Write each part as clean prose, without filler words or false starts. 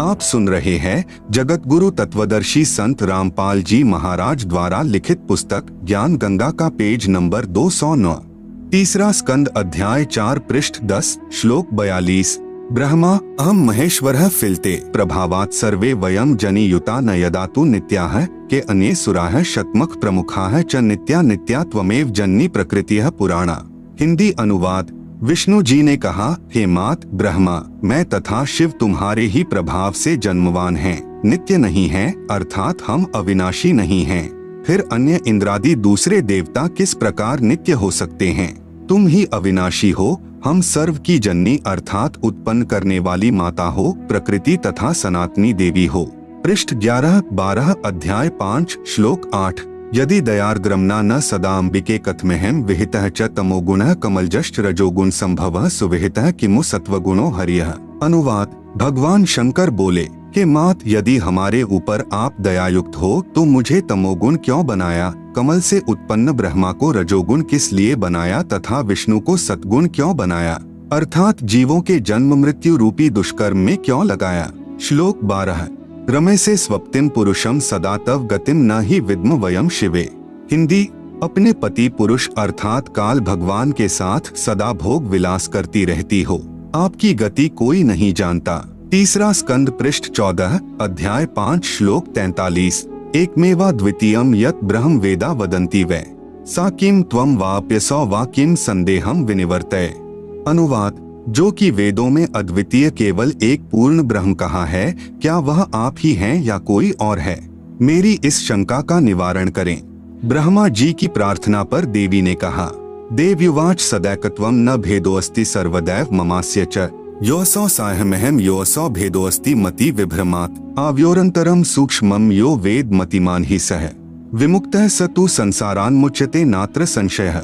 आप सुन रहे हैं जगत गुरु तत्वदर्शी संत रामपाल जी महाराज द्वारा लिखित पुस्तक ज्ञान गंगा का पेज नंबर 209, तीसरा स्कंद अध्याय 4 पृष्ठ 10 श्लोक 42। ब्रह्मा अहम महेश्वरः फिलते प्रभावात् सर्वे वयम जनि युता न यदातु नित्याः के अन्ये सुराः शतमख प्रमुखाः च नित्या नित्या त्वमेव जन्नी प्रकृतिः पुराणा। हिंदी अनुवाद। विष्णु जी ने कहा, हे मात ब्रह्मा, मैं तथा शिव तुम्हारे ही प्रभाव से जन्मवान हैं, नित्य नहीं हैं, अर्थात हम अविनाशी नहीं हैं। फिर अन्य इंद्रादि दूसरे देवता किस प्रकार नित्य हो सकते हैं? तुम ही अविनाशी हो, हम सर्व की जननी अर्थात उत्पन्न करने वाली माता हो, प्रकृति तथा सनातनी देवी हो। पृष्ठ 11-12 अध्याय 5 श्लोक 8। यदि दयार्द्रम्ना न सदाम्बिके कथमेहम विहितः च तमोगुणः कमलजश्च रजोगुण संभवः सुविहितः किमु सत्वगुणो हरियः। अनुवाद। भगवान शंकर बोले कि मात, यदि हमारे ऊपर आप दयायुक्त हो तो मुझे तमोगुण क्यों बनाया, कमल से उत्पन्न ब्रह्मा को रजोगुण किस लिए बनाया तथा विष्णु को सत्गुण क्यों बनाया, अर्थात जीवों के जन्म मृत्यु रूपी दुष्कर्म में क्यों लगाया। श्लोक 12। रमे से स्वप्तिम पुरुषम सदा तव गतिम न ही विद्म वयम शिवे। हिंदी। अपने पति पुरुष अर्थात काल भगवान के साथ सदा भोग विलास करती रहती हो, आपकी गति कोई नहीं जानता। तीसरा स्कंद पृष्ठ 14 अध्याय 5 श्लोक 43। एकमेवा द्वितीयम यत् ब्रह्म वेदा वदन्ति वै सा किम त्वं वाप्यसौ वा किम संदेहम विनिवर्तय। अनुवाद। जो कि वेदों में अद्वितीय केवल एक पूर्ण ब्रह्म कहा है, क्या वह आप ही हैं या कोई और है? मेरी इस शंका का निवारण करें। ब्रह्मा जी की प्रार्थना पर देवी ने कहा, देव्युवाच सदैकत्वम न भेदोस्ति सर्वदैव ममास्य च योऽसौ साहमहम योऽसौ भेदोस्ति मति विभ्रमात् आव्योरंतरम सूक्ष्मम यो वेद मतिमान ही सह विमुक्तः स तु संसारान्मुच्यते नात्र संशयः।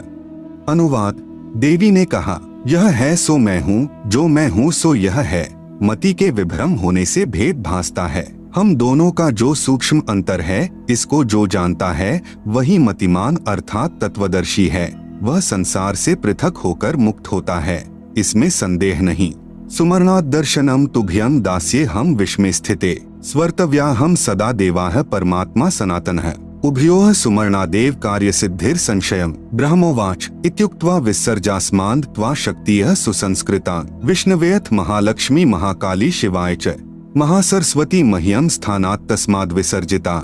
अनुवाद। देवी ने कहा, यह है सो मैं हूँ, जो मैं हूँ सो यह है, मति के विभ्रम होने से भेद भासता है। हम दोनों का जो सूक्ष्म अंतर है, इसको जो जानता है वही मतिमान अर्थात तत्वदर्शी है, वह संसार से पृथक होकर मुक्त होता है, इसमें संदेह नहीं। सुमरणात् दर्शनम तुभ्यं दास्ये हम विश्मे स्थिते स्वर्तव्या हम सदा देवाः परमात्मा सनातनः उभयोः सुमरणादेव कार्य सिद्धिर संशयम। ब्रह्मोवाच इत्युक्त्वा विसर्जास्मान् त्वा शक्तियः सुसंस्कृता विष्णवेऽथ महालक्ष्मी महाकाली शिवाय च महासरस्वती मह्यम स्थानात् तस्माद् विसर्जिता।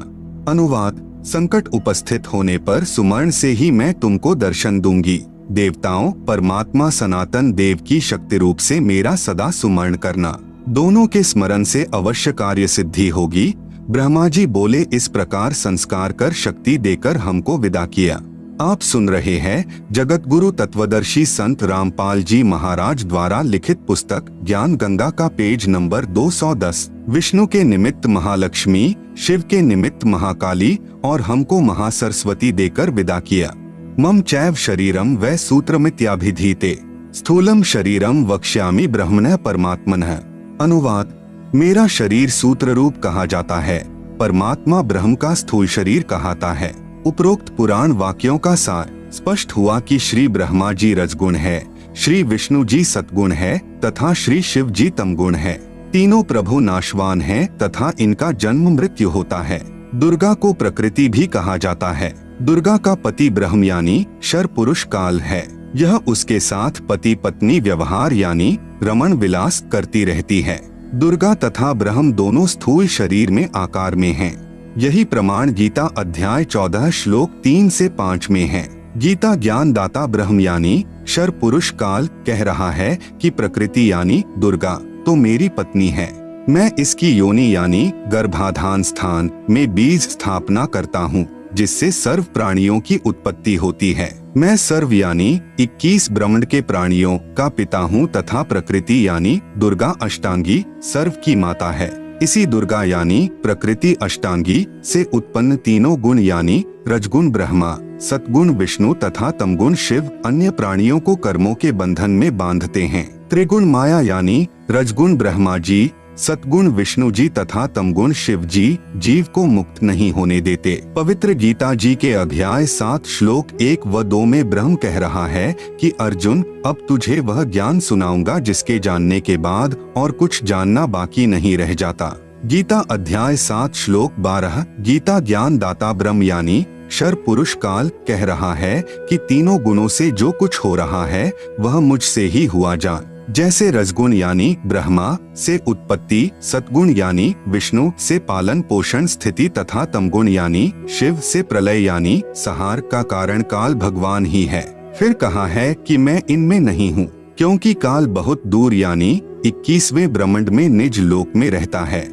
अनुवाद। संकट उपस्थित होने पर सुमर्ण से ही मैं तुमको दर्शन दूंगी। देवताओं परमात्मा सनातन देव की शक्ति रूप से मेरा सदा सुमरण करना, दोनों के स्मरण से अवश्य कार्य सिद्धि होगी। ब्रह्मा जी बोले, इस प्रकार संस्कार कर शक्ति देकर हमको विदा किया। आप सुन रहे हैं जगत गुरु तत्वदर्शी संत रामपाल जी महाराज द्वारा लिखित पुस्तक ज्ञान गंगा का पेज नंबर 210। विष्णु के निमित्त महालक्ष्मी, शिव के निमित्त महाकाली और हमको महासरस्वती देकर विदा किया। मम चैव शरीरम वै सूत्रमित्याभिधीते स्थूलम शरीरम वक्ष्यामि ब्रह्मणः परमात्मनः। अनुवाद। मेरा शरीर सूत्र रूप कहा जाता है, परमात्मा ब्रह्म का स्थूल शरीर कहाता है। उपरोक्त पुराण वाक्यों का सार स्पष्ट हुआ कि श्री ब्रह्मा जी रजगुण है, श्री विष्णु जी सतगुण है तथा श्री शिव जी तमगुण है। तीनों प्रभु नाशवान हैं तथा इनका जन्म मृत्यु होता है। दुर्गा को प्रकृति भी कहा जाता है। दुर्गा का पति ब्रह्म यानी शर पुरुष काल है। यह उसके साथ पति पत्नी व्यवहार यानी रमण विलास करती रहती है। दुर्गा तथा ब्रह्म दोनों स्थूल शरीर में आकार में हैं। यही प्रमाण गीता अध्याय 14 श्लोक 3 से 5 में है। गीता ज्ञान दाता ब्रह्म यानी शर पुरुष काल कह रहा है कि प्रकृति यानी दुर्गा तो मेरी पत्नी है। मैं इसकी योनि यानी गर्भाधान स्थान में बीज स्थापना करता हूँ, जिससे सर्व प्राणियों की उत्पत्ति होती है। मैं सर्व यानी 21 ब्रह्मांड के प्राणियों का पिता हूँ तथा प्रकृति यानी दुर्गा अष्टांगी सर्व की माता है। इसी दुर्गा यानी प्रकृति अष्टांगी से उत्पन्न तीनों गुण यानी रजगुण ब्रह्मा, सतगुण विष्णु तथा तमगुण शिव अन्य प्राणियों को कर्मों के बंधन में बांधते हैं। त्रिगुण माया यानी रजगुण ब्रह्मा जी, सतगुण विष्णु जी तथा तमगुण शिव जी जीव को मुक्त नहीं होने देते। पवित्र गीता जी के अध्याय 7 श्लोक 1 व 2 में ब्रह्म कह रहा है कि अर्जुन, अब तुझे वह ज्ञान सुनाऊंगा जिसके जानने के बाद और कुछ जानना बाकी नहीं रह जाता। गीता अध्याय 7 श्लोक 12। गीता ज्ञान दाता ब्रह्म यानी क्षर पुरुष काल कह रहा है कि तीनों गुणों से जो कुछ हो रहा है वह मुझसे ही हुआ जान। जैसे रजगुण यानी ब्रह्मा से उत्पत्ति, सतगुण यानी विष्णु से पालन पोषण स्थिति तथा तमगुण यानी शिव से प्रलय यानी संहार का कारण काल भगवान ही है। फिर कहा है कि मैं इनमें नहीं हूँ, क्योंकि काल बहुत दूर यानी 21वें ब्रह्मांड में निज लोक में रहता है,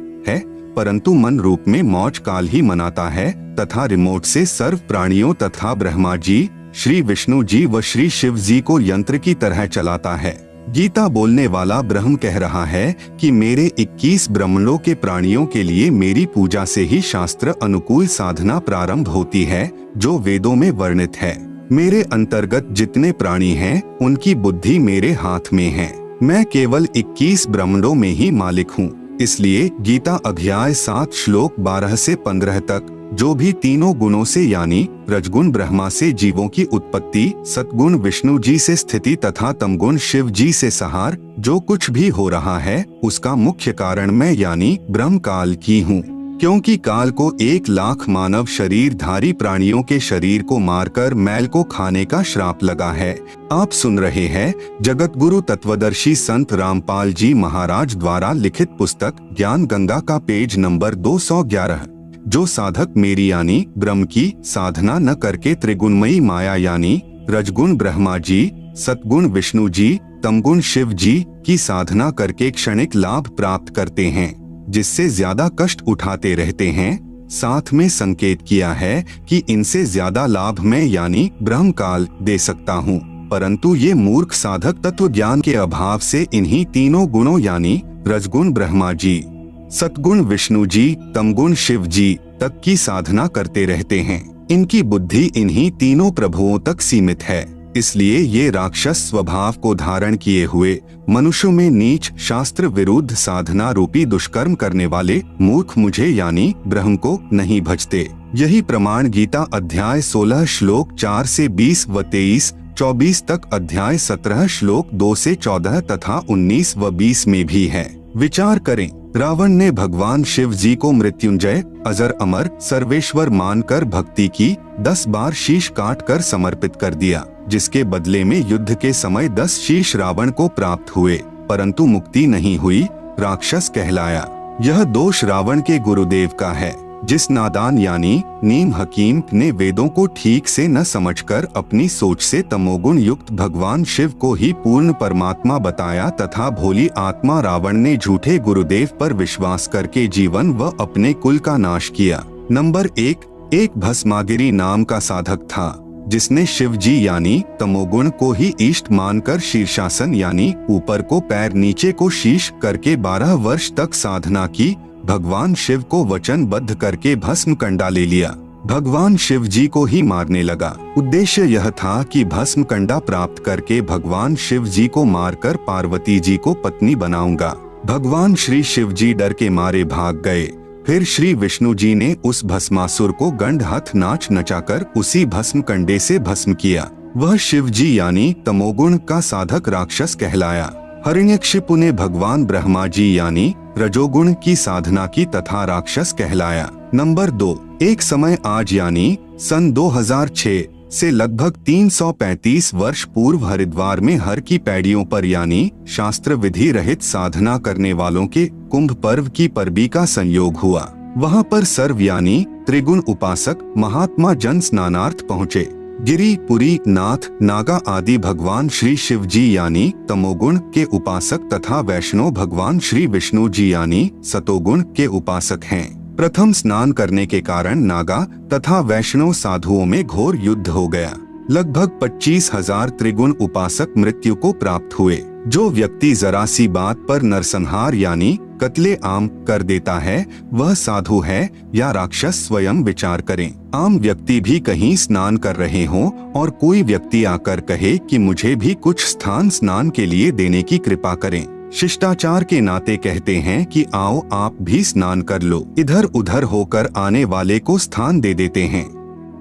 परंतु मन रूप में मौज काल ही मनाता है तथा रिमोट से सर्व प्राणियों तथा ब्रह्मा जी, श्री विष्णु जी व श्री शिव जी को यंत्र की तरह चलाता है। गीता बोलने वाला ब्रह्म कह रहा है कि मेरे 21 ब्रह्मांडों के प्राणियों के लिए मेरी पूजा से ही शास्त्र अनुकूल साधना प्रारंभ होती है, जो वेदों में वर्णित है। मेरे अंतर्गत जितने प्राणी हैं, उनकी बुद्धि मेरे हाथ में है। मैं केवल 21 ब्रह्मांडों में ही मालिक हूँ। इसलिए गीता अध्याय 7 श्लोक 12 से 15 तक जो भी तीनों गुणों से यानी रजगुण ब्रह्मा से जीवों की उत्पत्ति, सतगुण विष्णु जी से स्थिति तथा तमगुण शिव जी से संहार जो कुछ भी हो रहा है, उसका मुख्य कारण मैं यानी ब्रह्म काल की हूँ। क्योंकि काल को 1 लाख मानव शरीरधारी प्राणियों के शरीर को मारकर मैल को खाने का श्राप लगा है। आप सुन रहे हैं जगत गुरु तत्वदर्शी संत रामपाल जी महाराज द्वारा लिखित पुस्तक ज्ञान गंगा का पेज नंबर 211। जो साधक मेरी यानी ब्रह्म की साधना न करके त्रिगुणमयी माया यानी रजगुण ब्रह्मा जी, सतगुण विष्णु जी, तमगुण शिव जी की साधना करके क्षणिक लाभ प्राप्त करते हैं, जिससे ज्यादा कष्ट उठाते रहते हैं, साथ में संकेत किया है कि इनसे ज्यादा लाभ मैं यानी ब्रह्म काल दे सकता हूँ, परंतु ये मूर्ख साधक तत्व ज्ञान के अभाव से इन्हीं तीनों गुणों यानी रजगुण ब्रह्मा जी, सतगुण विष्णु जी, तमगुण शिव जी तक की साधना करते रहते हैं। इनकी बुद्धि इन्हीं तीनों प्रभुओं तक सीमित है, इसलिए ये राक्षस स्वभाव को धारण किए हुए मनुष्यों में नीच शास्त्र विरुद्ध साधना रूपी दुष्कर्म करने वाले मूर्ख मुझे यानी ब्रह्म को नहीं भजते। यही प्रमाण गीता अध्याय 16 श्लोक 4 से 20 व 23, 24 तक अध्याय 17 श्लोक 2 से 14 तथा 19 व 20 में भी है। विचार करें, रावण ने भगवान शिव जी को मृत्युंजय, अजर अमर, सर्वेश्वर मानकर भक्ति की, 10 बार शीश काट कर समर्पित कर दिया, जिसके बदले में युद्ध के समय 10 शीश रावण को प्राप्त हुए, परंतु मुक्ति नहीं हुई, राक्षस कहलाया। यह दोष रावण के गुरुदेव का है, जिस नादान यानी नीम हकीम ने वेदों को ठीक से न समझकर अपनी सोच से तमोगुण युक्त भगवान शिव को ही पूर्ण परमात्मा बताया तथा भोली आत्मा रावण ने झूठे गुरुदेव पर विश्वास करके जीवन व अपने कुल का नाश किया। नंबर 1, एक भस्मागिरी नाम का साधक था, जिसने शिव जी यानी तमोगुण को ही इष्ट मानकर शीर्षासन यानी ऊपर को पैर नीचे को शीश करके 12 वर्ष तक साधना की। भगवान शिव को वचनबद्ध करके भस्म कंडा ले लिया। भगवान शिव जी को ही मारने लगा। उद्देश्य यह था कि भस्म कंडा प्राप्त करके भगवान शिव जी को मारकर पार्वती जी को पत्नी बनाऊंगा। भगवान श्री शिव जी डर के मारे भाग गए। फिर श्री विष्णु जी ने उस भस्मासुर को गंड हाथ नाच नचाकर उसी भस्म कंडे से भस्म किया। वह शिव जी यानी तमोगुण का साधक राक्षस कहलाया। हिरण्यकशिपु ने भगवान ब्रह्मा जी यानी रजोगुण की साधना की तथा राक्षस कहलाया। नंबर 2, एक समय आज यानी सन 2006 से लगभग 335 वर्ष पूर्व हरिद्वार में हर की पैड़ियों पर यानी शास्त्र विधि रहित साधना करने वालों के कुंभ पर्व की परबी का संयोग हुआ। वहां पर सर्व यानी त्रिगुण उपासक महात्मा जन स्नानार्थ पहुँचे। गिरी, पुरी, नाथ, नागा आदि भगवान श्री शिव जी यानी तमोगुण के उपासक तथा वैष्णव भगवान श्री विष्णु जी यानी सतोगुण के उपासक हैं। प्रथम स्नान करने के कारण नागा तथा वैष्णव साधुओं में घोर युद्ध हो गया। लगभग 25,000 त्रिगुण उपासक मृत्यु को प्राप्त हुए। जो व्यक्ति जरा सी बात पर नरसंहार यानी कत्ले आम कर देता है, वह साधु है या राक्षस, स्वयं विचार करें। आम व्यक्ति भी कहीं स्नान कर रहे हों और कोई व्यक्ति आकर कहे कि मुझे भी कुछ स्थान स्नान के लिए देने की कृपा करें। शिष्टाचार के नाते कहते हैं कि आओ आप भी स्नान कर लो। इधर उधर होकर आने वाले को स्थान दे देते हैं।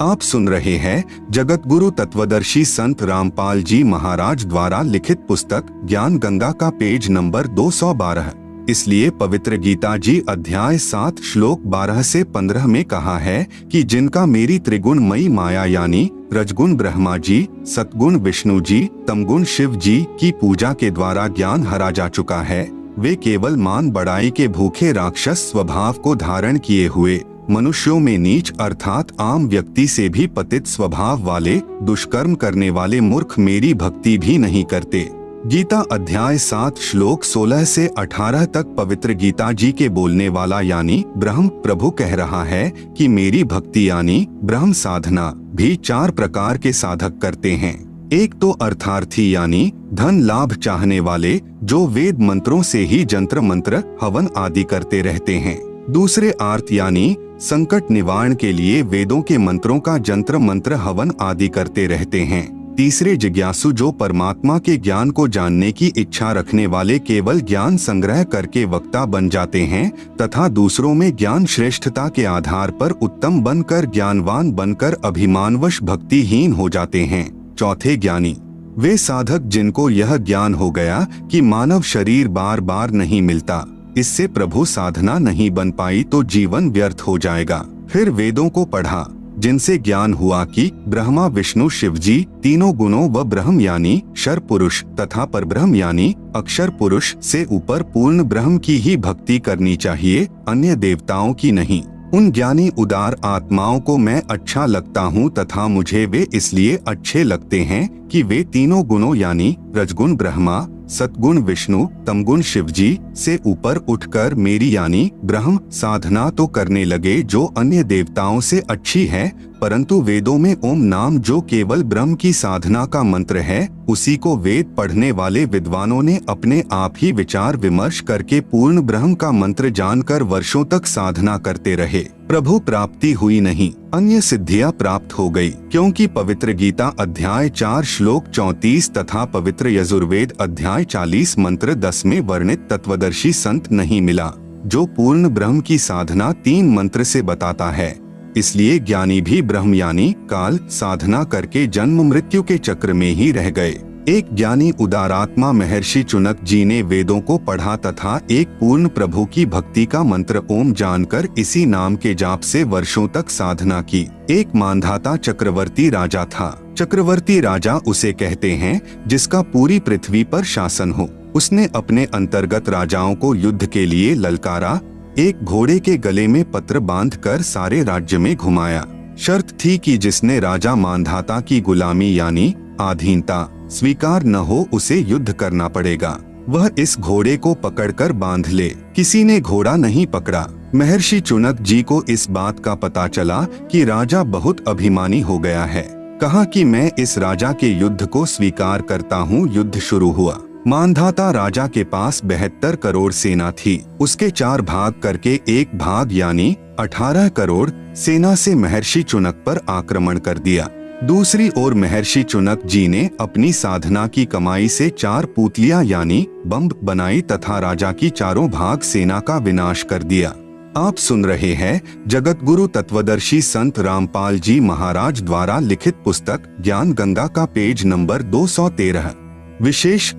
आप सुन रहे हैं जगत गुरु तत्वदर्शी संत रामपाल जी महाराज द्वारा लिखित पुस्तक ज्ञान गंगा का पेज नंबर 212। इसलिए पवित्र गीता जी अध्याय 7 श्लोक 12 से 15 में कहा है कि जिनका मेरी त्रिगुणमयी माया यानी रजगुण ब्रह्मा जी, सतगुण विष्णु जी, तमगुण शिव जी की पूजा के द्वारा ज्ञान हरा जा चुका है, वे केवल मान बढ़ाई के भूखे राक्षस स्वभाव को धारण किए हुए मनुष्यों में नीच अर्थात आम व्यक्ति से भी पतित स्वभाव वाले दुष्कर्म करने वाले मूर्ख मेरी भक्ति भी नहीं करते। गीता अध्याय 7 श्लोक 16 से 18 तक पवित्र गीता जी के बोलने वाला यानी ब्रह्म प्रभु कह रहा है कि मेरी भक्ति यानी ब्रह्म साधना भी 4 प्रकार के साधक करते हैं। एक तो अर्थार्थी यानी धन लाभ चाहने वाले जो वेद मंत्रों से ही जंत्र मंत्र हवन आदि करते रहते हैं। दूसरे आर्त यानी संकट निवारण के लिए वेदों के मंत्रों का जंत्र मंत्र हवन आदि करते रहते हैं। तीसरे जिज्ञासु जो परमात्मा के ज्ञान को जानने की इच्छा रखने वाले केवल ज्ञान संग्रह करके वक्ता बन जाते हैं तथा दूसरों में ज्ञान श्रेष्ठता के आधार पर उत्तम बनकर ज्ञानवान बनकर अभिमानवश भक्तिहीन हो जाते हैं। चौथे ज्ञानी वे साधक जिनको यह ज्ञान हो गया कि मानव शरीर बार बार नहीं मिलता, इससे प्रभु साधना नहीं बन पाई तो जीवन व्यर्थ हो जाएगा। फिर वेदों को पढ़ा जिनसे ज्ञान हुआ कि ब्रह्मा विष्णु शिव जी तीनों गुणों व ब्रह्म यानी क्षर पुरुष तथा परब्रह्म यानी अक्षर पुरुष से ऊपर पूर्ण ब्रह्म की ही भक्ति करनी चाहिए, अन्य देवताओं की नहीं। उन ज्ञानी उदार आत्माओं को मैं अच्छा लगता हूँ तथा मुझे वे इसलिए अच्छे लगते हैं कि वे तीनों गुणों यानी रजगुण ब्रह्मा, सतगुण विष्णु, तमगुण शिव जी से ऊपर उठकर मेरी यानी ब्रह्म साधना तो करने लगे जो अन्य देवताओं से अच्छी है, परंतु वेदों में ओम नाम जो केवल ब्रह्म की साधना का मंत्र है उसी को वेद पढ़ने वाले विद्वानों ने अपने आप ही विचार विमर्श करके पूर्ण ब्रह्म का मंत्र जानकर वर्षों तक साधना करते रहे। प्रभु प्राप्ति हुई नहीं, अन्य सिद्धियां प्राप्त हो गई, क्योंकि पवित्र गीता अध्याय 4 श्लोक 34 तथा पवित्र यजुर्वेद अध्याय 40 मंत्र 10 में वर्णित तत्वदर्शी संत नहीं मिला जो पूर्ण ब्रह्म की साधना 3 मंत्र से बताता है। इसलिए ज्ञानी भी ब्रह्म यानी काल साधना करके जन्म मृत्यु के चक्र में ही रह गए। एक ज्ञानी उदारात्मा महर्षि चुनक जी ने वेदों को पढ़ा तथा एक पूर्ण प्रभु की भक्ति का मंत्र ओम जानकर इसी नाम के जाप से वर्षों तक साधना की। एक मानधाता चक्रवर्ती राजा था। चक्रवर्ती राजा उसे कहते हैं जिसका पूरी पृथ्वी पर शासन हो। उसने अपने अंतर्गत राजाओं को युद्ध के लिए ललकारा। एक घोड़े के गले में पत्र बांधकर सारे राज्य में घुमाया। शर्त थी कि जिसने राजा मानधाता की गुलामी यानी अधीनता स्वीकार न हो उसे युद्ध करना पड़ेगा। वह इस घोड़े को पकड़कर बांध ले। किसी ने घोड़ा नहीं पकड़ा। महर्षि चुनक जी को इस बात का पता चला कि राजा बहुत अभिमानी हो गया है। कहा कि मैं इस राजा के युद्ध को स्वीकार करता हूँ। युद्ध शुरू हुआ। मानधाता राजा के पास 72 करोड़ सेना थी। उसके 4 भाग करके एक भाग यानी 18 करोड़ सेना से महर्षि चुनक पर आक्रमण कर दिया। दूसरी ओर महर्षि चुनक जी ने अपनी साधना की कमाई से 4 पुतलियां यानी बम बनाई तथा राजा की 4 भाग सेना का विनाश कर दिया। आप सुन रहे हैं जगत गुरु तत्वदर्शी संत रामपाल जी महाराज द्वारा लिखित पुस्तक ज्ञान गंगा का पेज नंबर 213। विशेष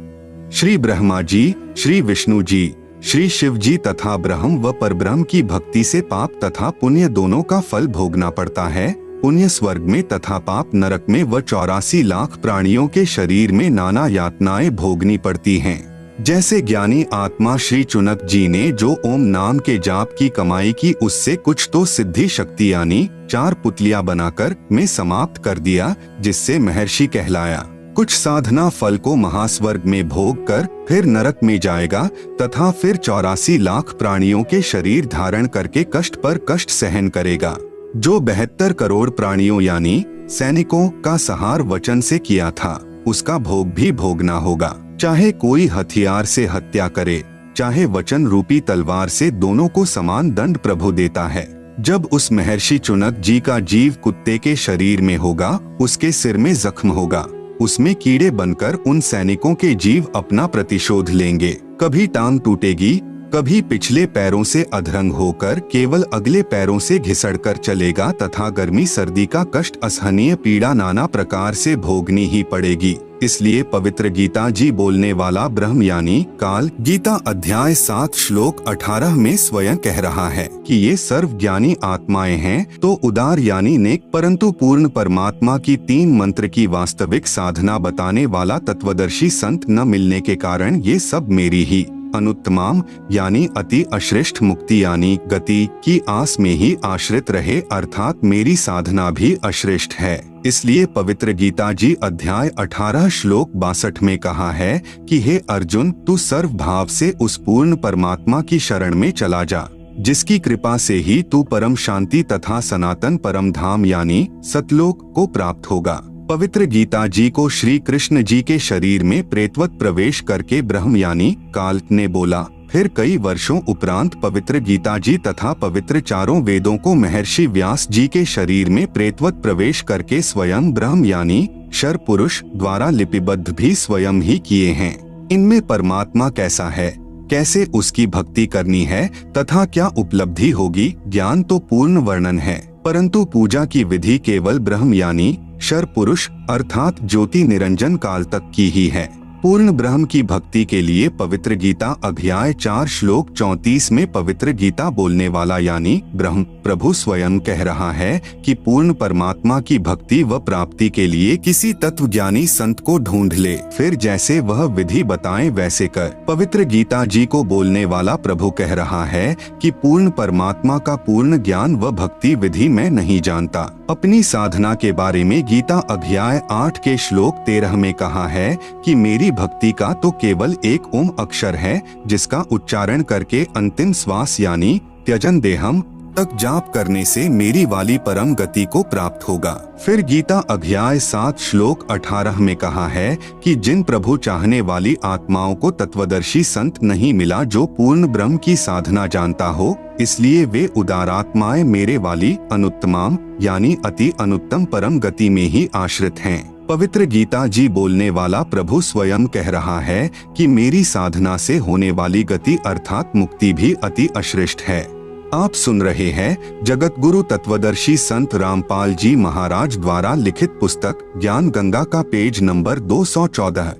श्री ब्रह्मा जी, श्री विष्णु जी, श्री शिव जी तथा ब्रह्म व परब्रह्म की भक्ति से पाप तथा पुण्य दोनों का फल भोगना पड़ता है। पुण्य स्वर्ग में तथा पाप नरक में व 84 लाख प्राणियों के शरीर में नाना यातनाएं भोगनी पड़ती हैं। जैसे ज्ञानी आत्मा श्री चुनक जी ने जो ओम नाम के जाप की कमाई की उससे कुछ तो सिद्धि शक्ति यानी 4 पुतलियां बनाकर में समाप्त कर दिया, जिससे महर्षि कहलाया। कुछ साधना फल को महास्वर्ग में भोग कर फिर नरक में जाएगा तथा फिर 84 लाख प्राणियों के शरीर धारण करके कष्ट पर कष्ट सहन करेगा। जो 72 करोड़ प्राणियों यानी सैनिकों का संहार वचन से किया था उसका भोग भी भोगना होगा। चाहे कोई हथियार से हत्या करे, चाहे वचन रूपी तलवार से, दोनों को समान दंड प्रभु देता है। जब उस महर्षि चुनक जी का जीव कुत्ते के शरीर में होगा, उसके सिर में जख्म होगा, उसमें कीड़े बनकर उन सैनिकों के जीव अपना प्रतिशोध लेंगे। कभी टांग टूटेगी, कभी पिछले पैरों से अधरंग होकर केवल अगले पैरों से घिसड़कर चलेगा तथा गर्मी सर्दी का कष्ट असहनीय पीड़ा नाना प्रकार से भोगनी ही पड़ेगी। इसलिए पवित्र गीता जी बोलने वाला ब्रह्म यानी काल गीता अध्याय 7 श्लोक 18 में स्वयं कह रहा है कि ये सर्वज्ञानी आत्माएं हैं तो उदार यानी नेक परंतु पूर्ण परमात्मा की 3 मंत्र की वास्तविक साधना बताने वाला तत्वदर्शी संत न मिलने के कारण ये सब मेरी ही अनुत्तमाम यानी अति अश्रेष्ठ मुक्ति यानी गति की आस में ही आश्रित रहे अर्थात मेरी साधना भी अश्रेष्ठ है। इसलिए पवित्र गीता जी अध्याय 18 श्लोक 62 में कहा है कि हे अर्जुन तू सर्व भाव से उस पूर्ण परमात्मा की शरण में चला जा जिसकी कृपा से ही तू परम शांति तथा सनातन परम धाम यानी सतलोक को प्राप्त होगा। पवित्र गीता जी को श्री कृष्ण जी के शरीर में प्रेतवत प्रवेश करके ब्रह्म यानी काल ने बोला। फिर कई वर्षों उपरांत पवित्र गीता जी तथा पवित्र चारों वेदों को महर्षि व्यास जी के शरीर में प्रेतवत प्रवेश करके स्वयं ब्रह्म यानी क्षर पुरुष द्वारा लिपिबद्ध भी स्वयं ही किए हैं। इनमें परमात्मा कैसा है, कैसे उसकी भक्ति करनी है तथा क्या उपलब्धि होगी, ज्ञान तो पूर्ण वर्णन है परंतु पूजा की विधि केवल ब्रह्म यानी क्षर पुरुष अर्थात ज्योति निरंजन काल तक की ही है। पूर्ण ब्रह्म की भक्ति के लिए पवित्र गीता अध्याय 4 श्लोक 34 में पवित्र गीता बोलने वाला यानी ब्रह्म प्रभु स्वयं कह रहा है कि पूर्ण परमात्मा की भक्ति व प्राप्ति के लिए किसी तत्वज्ञानी संत को ढूंढ ले, फिर जैसे वह विधि बताएं वैसे कर। पवित्र गीता जी को बोलने वाला प्रभु कह रहा है कि पूर्ण परमात्मा का पूर्ण ज्ञान व भक्ति विधि मैं नहीं जानता। अपनी साधना के बारे में गीता अध्याय 8 के श्लोक 13 में कहा है कि मेरी भक्ति का तो केवल एक ओम अक्षर है जिसका उच्चारण करके अंतिम श्वास यानी त्यजन देहम तक जाप करने से मेरी वाली परम गति को प्राप्त होगा। फिर गीता अध्याय 7 श्लोक 18 में कहा है कि जिन प्रभु चाहने वाली आत्माओं को तत्वदर्शी संत नहीं मिला जो पूर्ण ब्रह्म की साधना जानता हो, इसलिए वे उदारात्माएं मेरे वाली अनुत्तमाम यानी अति अनुत्तम परम गति में ही आश्रित हैं। पवित्र गीता जी बोलने वाला प्रभु स्वयं कह रहा है कि मेरी साधना से होने वाली गति अर्थात मुक्ति भी अति अश्रेष्ठ है। आप सुन रहे हैं जगत गुरु तत्वदर्शी संत रामपाल जी महाराज द्वारा लिखित पुस्तक ज्ञान गंगा का पेज नंबर 214।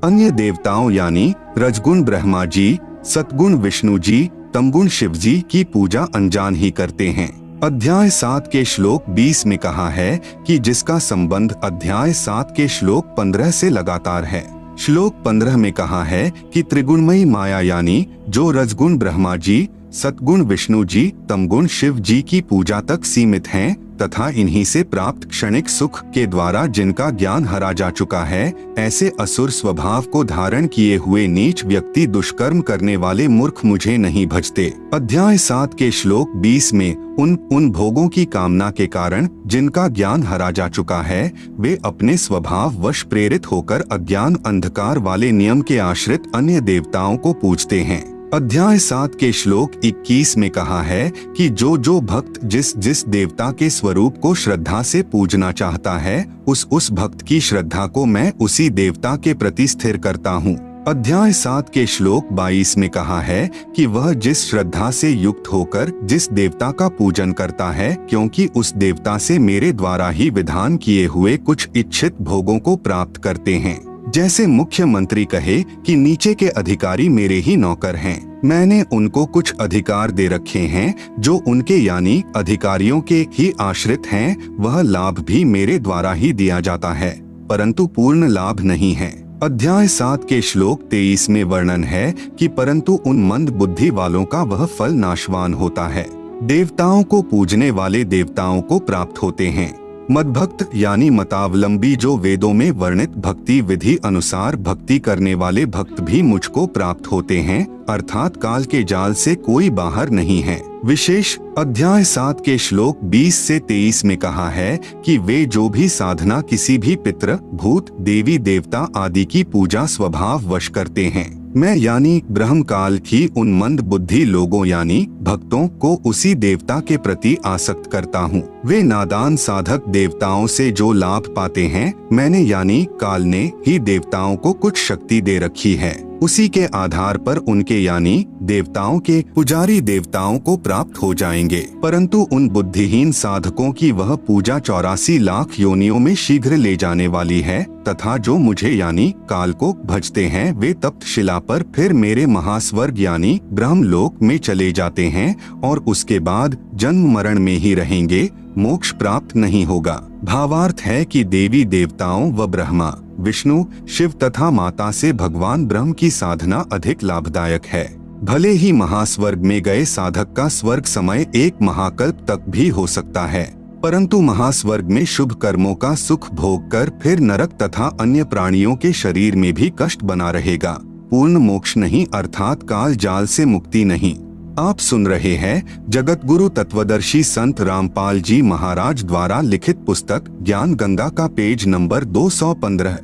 अन्य देवताओं यानी रजगुण ब्रह्मा जी, सतगुण विष्णु जी, तमगुण शिव जी की पूजा अनजान ही करते हैं। अध्याय 7 के श्लोक 20 में कहा है कि जिसका संबंध अध्याय 7 के श्लोक 15 से लगातार है। श्लोक 15 में कहा है कि त्रिगुणमयी माया यानी जो रजगुण ब्रह्मा जी, सतगुण विष्णु जी, तमगुण शिव जी की पूजा तक सीमित हैं तथा इन्हीं से प्राप्त क्षणिक सुख के द्वारा जिनका ज्ञान हरा जा चुका है, ऐसे असुर स्वभाव को धारण किए हुए नीच व्यक्ति दुष्कर्म करने वाले मूर्ख मुझे नहीं भजते। अध्याय 7 के श्लोक 20 में उन भोगों की कामना के कारण जिनका ज्ञान हरा जा चुका है, वे अपने स्वभाव वश प्रेरित होकर अज्ञान अंधकार वाले नियम के आश्रित अन्य देवताओं को पूजते हैं। अध्याय 7 के श्लोक 21 में कहा है कि जो भक्त जिस देवता के स्वरूप को श्रद्धा से पूजना चाहता है, उस भक्त की श्रद्धा को मैं उसी देवता के प्रति स्थिर करता हूँ। अध्याय 7 के श्लोक 22 में कहा है कि वह जिस श्रद्धा से युक्त होकर जिस देवता का पूजन करता है, क्योंकि उस देवता से मेरे द्वारा ही विधान किए हुए कुछ इच्छित भोगों को प्राप्त करते हैं। जैसे मुख्यमंत्री कहे कि नीचे के अधिकारी मेरे ही नौकर हैं, मैंने उनको कुछ अधिकार दे रखे हैं जो उनके यानी अधिकारियों के ही आश्रित हैं, वह लाभ भी मेरे द्वारा ही दिया जाता है परंतु पूर्ण लाभ नहीं है। अध्याय 7 के श्लोक 23 में वर्णन है कि परंतु उन मंद बुद्धि वालों का वह फल नाशवान होता है। देवताओं को पूजने वाले देवताओं को प्राप्त होते हैं। मदभक्त यानी मतावलंबी जो वेदों में वर्णित भक्ति विधि अनुसार भक्ति करने वाले भक्त भी मुझको प्राप्त होते हैं, अर्थात काल के जाल से कोई बाहर नहीं है। विशेष अध्याय 7 के श्लोक 20 से 23 में कहा है कि वे जो भी साधना किसी भी पितृ, भूत, देवी देवता आदि की पूजा स्वभाव वश करते हैं, मैं यानी ब्रह्म काल की उन मंद बुद्धि लोगों यानी भक्तों को उसी देवता के प्रति आसक्त करता हूँ। वे नादान साधक देवताओं से जो लाभ पाते हैं, मैंने यानी काल ने ही देवताओं को कुछ शक्ति दे रखी है, उसी के आधार पर उनके यानी देवताओं के पुजारी देवताओं को प्राप्त हो जाएंगे। परंतु उन बुद्धिहीन साधकों की वह पूजा 84 लाख योनियों में शीघ्र ले जाने वाली है, तथा जो मुझे यानी काल को भजते हैं वे तप्त शिला पर फिर मेरे महास्वर्ग यानी ब्रह्मलोक में चले जाते हैं और उसके बाद जन्म मरण में ही रहेंगे, मोक्ष प्राप्त नहीं होगा। भावार्थ है कि देवी देवताओं व ब्रह्मा, विष्णु, शिव तथा माता से भगवान ब्रह्म की साधना अधिक लाभदायक है। भले ही महास्वर्ग में गए साधक का स्वर्ग समय 1 महाकल्प तक भी हो सकता है, परंतु महास्वर्ग में शुभ कर्मों का सुख भोग कर फिर नरक तथा अन्य प्राणियों के शरीर में भी कष्ट बना रहेगा। पूर्ण मोक्ष नहीं, अर्थात काल जाल से मुक्ति नहीं। आप सुन रहे हैं जगत गुरु तत्वदर्शी संत रामपाल जी महाराज द्वारा लिखित पुस्तक ज्ञान गंगा का पेज नंबर 215।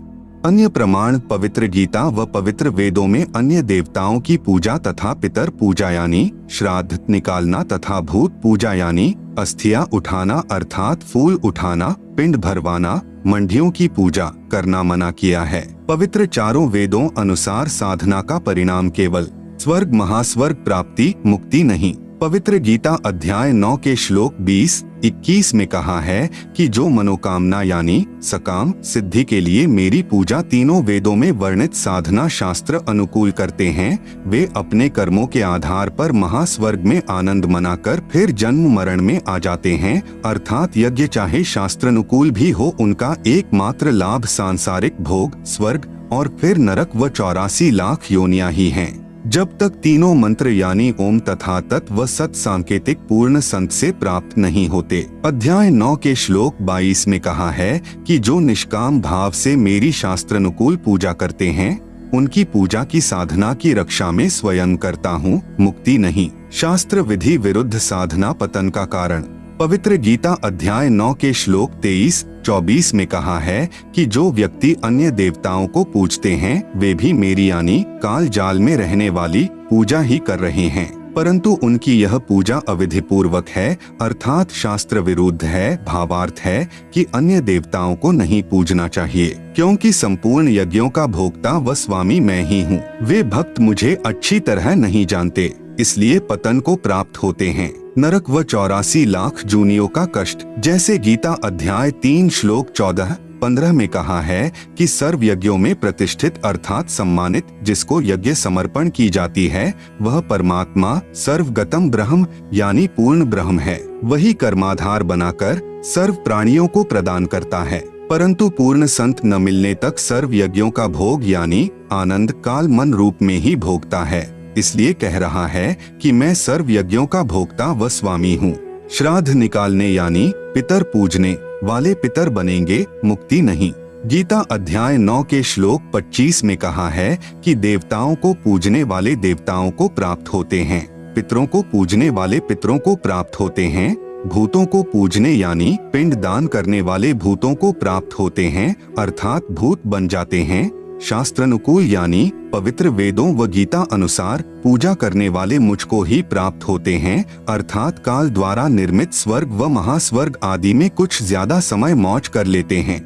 अन्य प्रमाण पवित्र गीता व पवित्र वेदों में अन्य देवताओं की पूजा तथा पितर पूजा यानी श्राद्ध निकालना तथा भूत पूजा यानी अस्थियां उठाना अर्थात फूल उठाना, पिंड भरवाना, मंडियों की पूजा करना मना किया है। पवित्र चारों वेदों अनुसार साधना का परिणाम केवल स्वर्ग महास्वर्ग प्राप्ति मुक्ति नहीं। पवित्र गीता अध्याय 9 के श्लोक 20-21 में कहा है कि जो मनोकामना यानी सकाम सिद्धि के लिए मेरी पूजा तीनों वेदों में वर्णित साधना शास्त्र अनुकूल करते हैं, वे अपने कर्मों के आधार पर महास्वर्ग में आनंद मनाकर फिर जन्म मरण में आ जाते हैं। अर्थात यज्ञ चाहे शास्त्रानुकूल भी हो, उनका एकमात्र लाभ सांसारिक भोग, स्वर्ग और फिर नरक व 84 लाख योनियां ही हैं। जब तक तीनों मंत्र यानी ओम तथा तत् व सत सांकेतिक पूर्ण संत से प्राप्त नहीं होते। अध्याय 9 के श्लोक 22 में कहा है कि जो निष्काम भाव से मेरी शास्त्रानुकूल पूजा करते हैं, उनकी पूजा की साधना की रक्षा में स्वयं करता हूँ, मुक्ति नहीं। शास्त्र विधि विरुद्ध साधना पतन का कारण। पवित्र गीता अध्याय 9 के श्लोक 23-24 में कहा है कि जो व्यक्ति अन्य देवताओं को पूजते हैं, वे भी मेरी यानी काल जाल में रहने वाली पूजा ही कर रहे हैं, परंतु उनकी यह पूजा अविधि पूर्वक है, अर्थात शास्त्र विरुद्ध है। भावार्थ है कि अन्य देवताओं को नहीं पूजना चाहिए, क्योंकि संपूर्ण यज्ञों का भोक्ता व स्वामी मैं ही हूँ। वे भक्त मुझे अच्छी तरह नहीं जानते, इसलिए पतन को प्राप्त होते हैं, नरक व 84 लाख जूनियों का कष्ट। जैसे गीता अध्याय 3 श्लोक 14-15 में कहा है कि सर्व यज्ञों में प्रतिष्ठित अर्थात सम्मानित जिसको यज्ञ समर्पण की जाती है, वह परमात्मा सर्वगतम ब्रह्म यानी पूर्ण ब्रह्म है। वही कर्माधार बनाकर सर्व प्राणियों को प्रदान करता है, परंतु पूर्ण संत न मिलने तक सर्व यज्ञों का भोग यानी आनंद काल मन रूप में ही भोगता है। इसलिए कह रहा है कि मैं सर्व यज्ञों का भोक्ता व स्वामी हूँ। श्राद्ध निकालने यानी पितर पूजने वाले पितर बनेंगे, मुक्ति नहीं। गीता अध्याय 9 के श्लोक 25 में कहा है कि देवताओं को पूजने वाले देवताओं को प्राप्त होते हैं, पितरों को पूजने वाले पितरों को प्राप्त होते हैं, भूतों को पूजने यानी पिंड दान करने वाले भूतों को प्राप्त होते हैं, अर्थात भूत बन जाते हैं। शास्त्रानुकूल यानी पवित्र वेदों व गीता अनुसार पूजा करने वाले मुझको ही प्राप्त होते हैं, अर्थात काल द्वारा निर्मित स्वर्ग व महास्वर्ग आदि में कुछ ज्यादा समय मौज कर लेते हैं।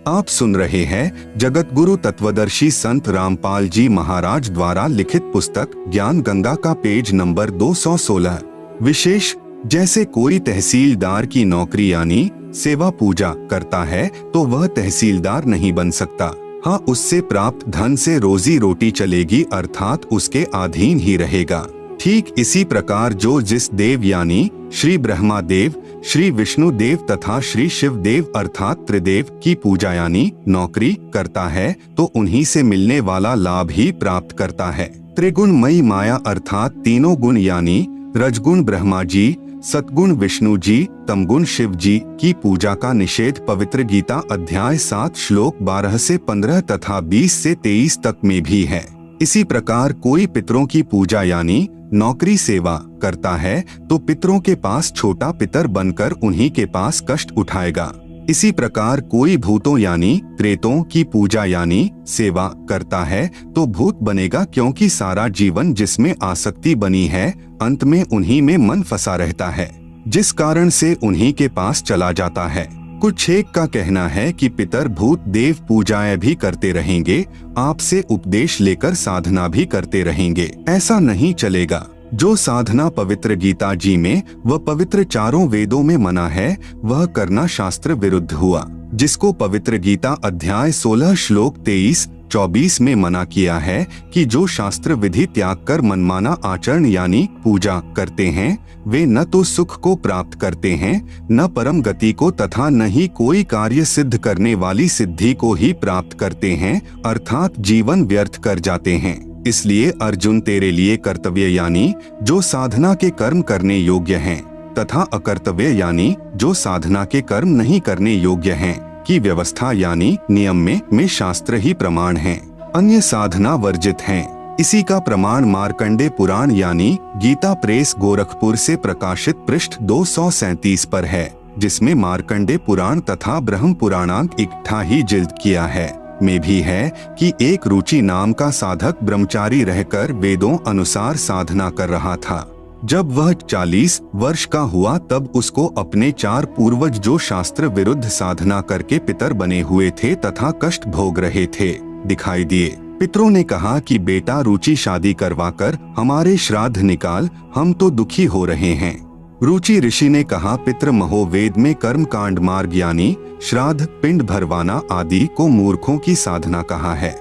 आप सुन रहे हैं जगत गुरु तत्वदर्शी संत रामपाल जी महाराज द्वारा लिखित पुस्तक ज्ञान गंगा का पेज नंबर 216। विशेष जैसे कोई तहसीलदार की नौकरी यानी सेवा पूजा करता है तो वह तहसीलदार नहीं बन सकता। हाँ, उससे प्राप्त धन से रोजी रोटी चलेगी, अर्थात उसके अधीन ही रहेगा। ठीक इसी प्रकार जो जिस देव यानी श्री ब्रह्मा देव, श्री विष्णु देव तथा श्री शिव देव अर्थात त्रिदेव की पूजा यानी नौकरी करता है, तो उन्हीं से मिलने वाला लाभ ही प्राप्त करता है। त्रिगुणमयी माया अर्थात तीनों गुण यानी रजगुण ब्रह्मा जी, सतगुण विष्णु जी, तमगुण शिव जी की पूजा का निषेध पवित्र गीता अध्याय 7 श्लोक 12 से 15 तथा 20 से 23 तक में भी है। इसी प्रकार कोई पितरों की पूजा यानी नौकरी सेवा करता है तो पितरों के पास छोटा पितर बनकर उन्हीं के पास कष्ट उठाएगा। इसी प्रकार कोई भूतों यानी प्रेतों की पूजा यानी सेवा करता है तो भूत बनेगा, क्योंकि सारा जीवन जिसमें आसक्ति बनी है अंत में उन्हीं में मन फंसा रहता है। जिस कारण से उन्हीं के पास चला जाता है। कुछ एक का कहना है कि पितर भूत देव पूजाएं भी करते रहेंगे, आपसे उपदेश लेकर साधना भी करते रहेंगे। ऐसा नहीं चलेगा। जो साधना पवित्र गीता जी में व पवित्र चारों वेदों में मना है वह करना शास्त्र विरुद्ध हुआ। जिसको पवित्र गीता अध्याय 16 श्लोक 23-24 में मना किया है कि जो शास्त्र विधि त्याग कर मनमाना आचरण यानी पूजा करते हैं वे न तो सुख को प्राप्त करते हैं, न परम गति को तथा न ही कोई कार्य सिद्ध करने वाली सिद्धि को ही प्राप्त करते हैं, अर्थात जीवन व्यर्थ कर जाते हैं। इसलिए अर्जुन तेरे लिए कर्तव्य यानी जो साधना के कर्म करने योग्य हैं तथा अकर्तव्य यानी जो साधना के कर्म नहीं करने योग्य हैं की व्यवस्था यानी नियम में शास्त्र ही प्रमाण हैं, अन्य साधना वर्जित हैं। इसी का प्रमाण मार्कंडे पुराण यानी गीता प्रेस गोरखपुर से प्रकाशित पृष्ठ 237 पर है, जिसमें मार्कंडे पुराण तथा ब्रह्म पुराणांक इकट्ठा ही जिल्द किया है में भी है कि एक रुचि नाम का साधक ब्रह्मचारी रहकर वेदों अनुसार साधना कर रहा था। जब वह 40 वर्ष का हुआ तब उसको अपने 4 पूर्वज जो शास्त्र विरुद्ध साधना करके पितर बने हुए थे तथा कष्ट भोग रहे थे दिखाई दिए। पितरों ने कहा कि बेटा रुचि शादी करवाकर हमारे श्राद्ध निकाल, हम तो दुखी हो रहे हैं। रुचि ऋषि ने कहा पितृ महोवेद में कर्म कांड मार्ग यानी श्राद्ध पिंड भरवाना आदि को मूर्खों की साधना कहा है,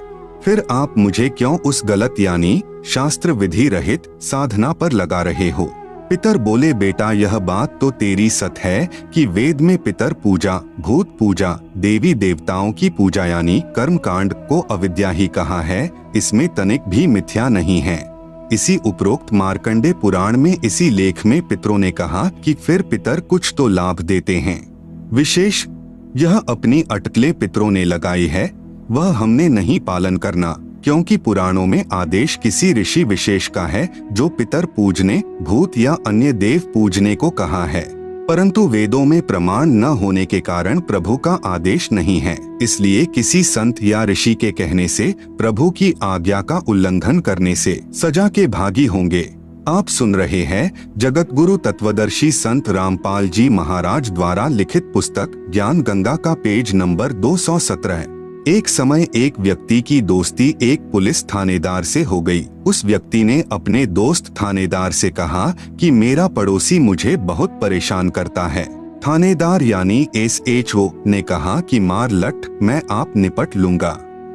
फिर आप मुझे क्यों उस गलत यानी शास्त्र विधि रहित साधना पर लगा रहे हो। पितर बोले बेटा यह बात तो तेरी सत है कि वेद में पितर पूजा, भूत पूजा, देवी देवताओं की पूजा यानी कर्म कांड को अविद्या ही कहा है, इसमें तनिक भी मिथ्या नहीं है। इसी उपरोक्त मार्कंडे पुराण में इसी लेख में पितरों ने कहा कि फिर पितर कुछ तो लाभ देते हैं विशेष, यह अपनी अटकलें पितरों ने लगाई है, वह हमने नहीं पालन करना, क्योंकि पुराणों में आदेश किसी ऋषि विशेष का है जो पितर पूजने, भूत या अन्य देव पूजने को कहा है, परंतु वेदों में प्रमाण न होने के कारण प्रभु का आदेश नहीं है। इसलिए किसी संत या ऋषि के कहने से, प्रभु की आज्ञा का उल्लंघन करने से सजा के भागी होंगे। आप सुन रहे हैं जगत गुरु तत्वदर्शी संत रामपाल जी महाराज द्वारा लिखित पुस्तक ज्ञान गंगा का पेज नंबर 217। एक समय एक व्यक्ति की दोस्ती एक पुलिस थानेदार से हो गई। उस व्यक्ति ने अपने दोस्त थानेदार से कहा कि मेरा पड़ोसी मुझे बहुत परेशान करता है। थानेदार यानी SHO ने कहा कि मार लठ, मैं आप निपट लूंगा।